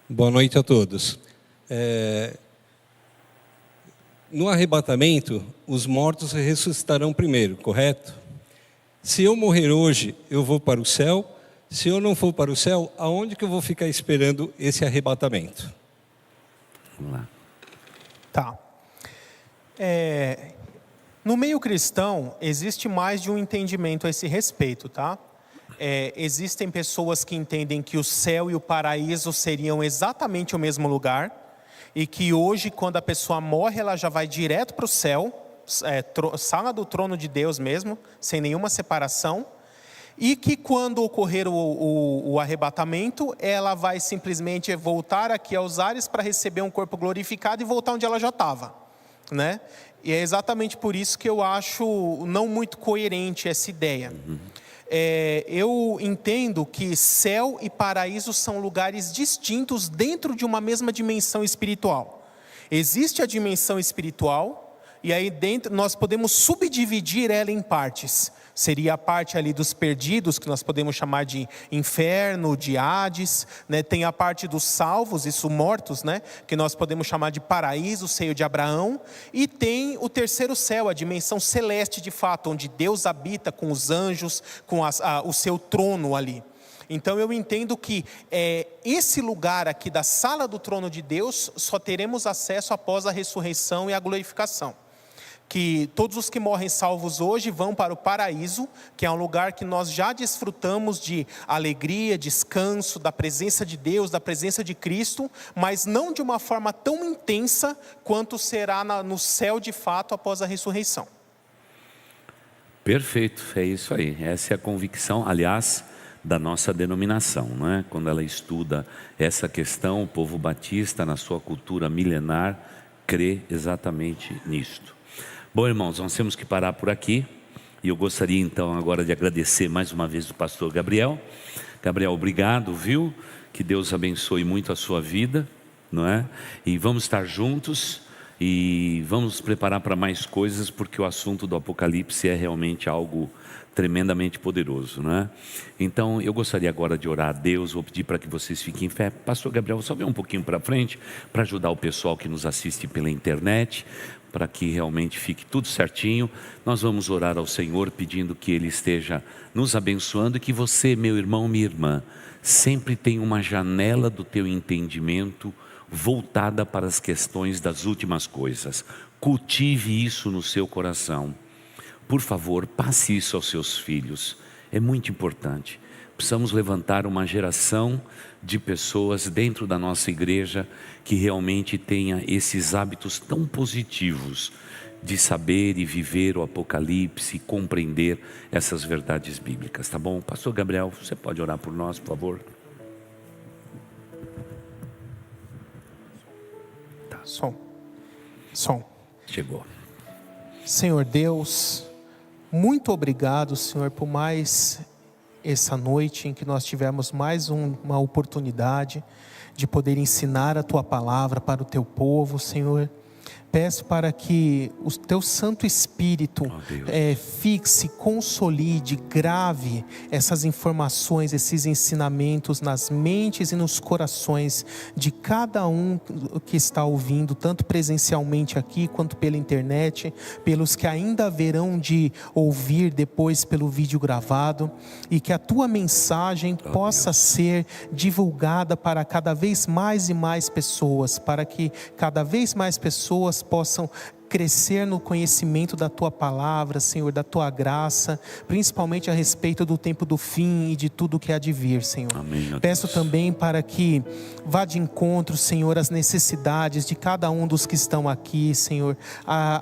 Boa noite a todos. No arrebatamento, os mortos ressuscitarão primeiro, correto? Se eu morrer hoje, eu vou para o céu. Se eu não for para o céu, aonde que eu vou ficar esperando esse arrebatamento?
Vamos lá.
Tá. No meio cristão, existe mais de um entendimento a esse respeito, tá? Existem pessoas que entendem que o céu e o paraíso seriam exatamente o mesmo lugar, e que hoje, quando a pessoa morre, ela já vai direto para o céu, sala do trono de Deus mesmo, sem nenhuma separação, e que quando ocorrer o arrebatamento, ela vai simplesmente voltar aqui aos ares para receber um corpo glorificado e voltar onde ela já estava, né? E é exatamente por isso que eu acho não muito coerente essa ideia. Eu entendo que céu e paraíso são lugares distintos dentro de uma mesma dimensão espiritual. Existe a dimensão espiritual, e aí dentro nós podemos subdividir ela em partes. Seria a parte ali dos perdidos, que nós podemos chamar de inferno, de Hades, né? Tem a parte dos salvos, isso mortos, né? Que nós podemos chamar de paraíso, o seio de Abraão. E tem o terceiro céu, a dimensão celeste de fato, onde Deus habita com os anjos, com o seu trono ali. Então eu entendo que esse lugar aqui da sala do trono de Deus, só teremos acesso após a ressurreição e a glorificação. Que todos os que morrem salvos hoje vão para o paraíso, que é um lugar que nós já desfrutamos de alegria, descanso, da presença de Deus, da presença de Cristo, mas não de uma forma tão intensa quanto será no céu de fato após a ressurreição.
Perfeito, é isso aí. Essa é a convicção, aliás, da nossa denominação, não é? Quando ela estuda essa questão, o povo batista, na sua cultura milenar, crê exatamente nisto. Bom, irmãos, nós temos que parar por aqui, e eu gostaria então agora de agradecer mais uma vez o pastor Gabriel. Gabriel, obrigado, viu? Que Deus abençoe muito a sua vida, não é? E vamos estar juntos, e vamos nos preparar para mais coisas, porque o assunto do Apocalipse é realmente algo tremendamente poderoso, não é? Então eu gostaria agora de orar a Deus. Vou pedir para que vocês fiquem em fé. Pastor Gabriel, só vem um pouquinho para frente, para ajudar o pessoal que nos assiste pela internet, para que realmente fique tudo certinho. Nós vamos orar ao Senhor, pedindo que Ele esteja nos abençoando, e que você, meu irmão, minha irmã, sempre tenha uma janela do teu entendimento voltada para as questões das últimas coisas. Cultive isso no seu coração. Por favor, passe isso aos seus filhos. É muito importante. Precisamos levantar uma geração de pessoas dentro da nossa igreja que realmente tenha esses hábitos tão positivos de saber e viver o Apocalipse e compreender essas verdades bíblicas, tá bom? Pastor Gabriel, você pode orar por nós, por favor?
Tá, som.
Chegou.
Senhor Deus, muito obrigado, Senhor, por mais essa noite em que nós tivemos mais uma oportunidade de poder ensinar a Tua palavra para o Teu povo, Senhor. Peço para que o Teu Santo Espírito fixe, consolide, grave essas informações, esses ensinamentos nas mentes e nos corações de cada um que está ouvindo, tanto presencialmente aqui quanto pela internet, pelos que ainda haverão de ouvir depois pelo vídeo gravado, e que a Tua mensagem possa ser divulgada para cada vez mais e mais pessoas, para que cada vez mais pessoas possam crescer no conhecimento da Tua palavra, Senhor, da Tua graça, principalmente a respeito do tempo do fim e de tudo que há de vir, Senhor.
Amém,
Peço também para que vá de encontro, Senhor, às necessidades de cada um dos que estão aqui, Senhor,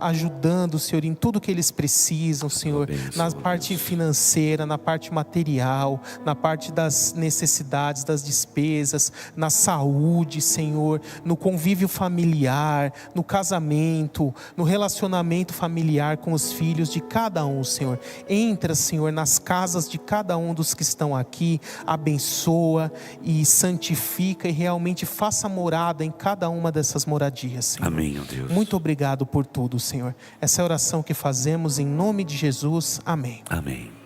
ajudando, Senhor, em tudo que eles precisam, Senhor, na parte financeira, na parte material, na parte das necessidades, das despesas, na saúde, Senhor, no convívio familiar, no casamento, no relacionamento familiar com os filhos de cada um, Senhor. Entra, Senhor, nas casas de cada um dos que estão aqui, abençoa e santifica e realmente faça morada em cada uma dessas moradias, Senhor.
Amém, ó Deus.
Muito obrigado por tudo, Senhor. Essa é a oração que fazemos em nome de Jesus. Amém.
Amém.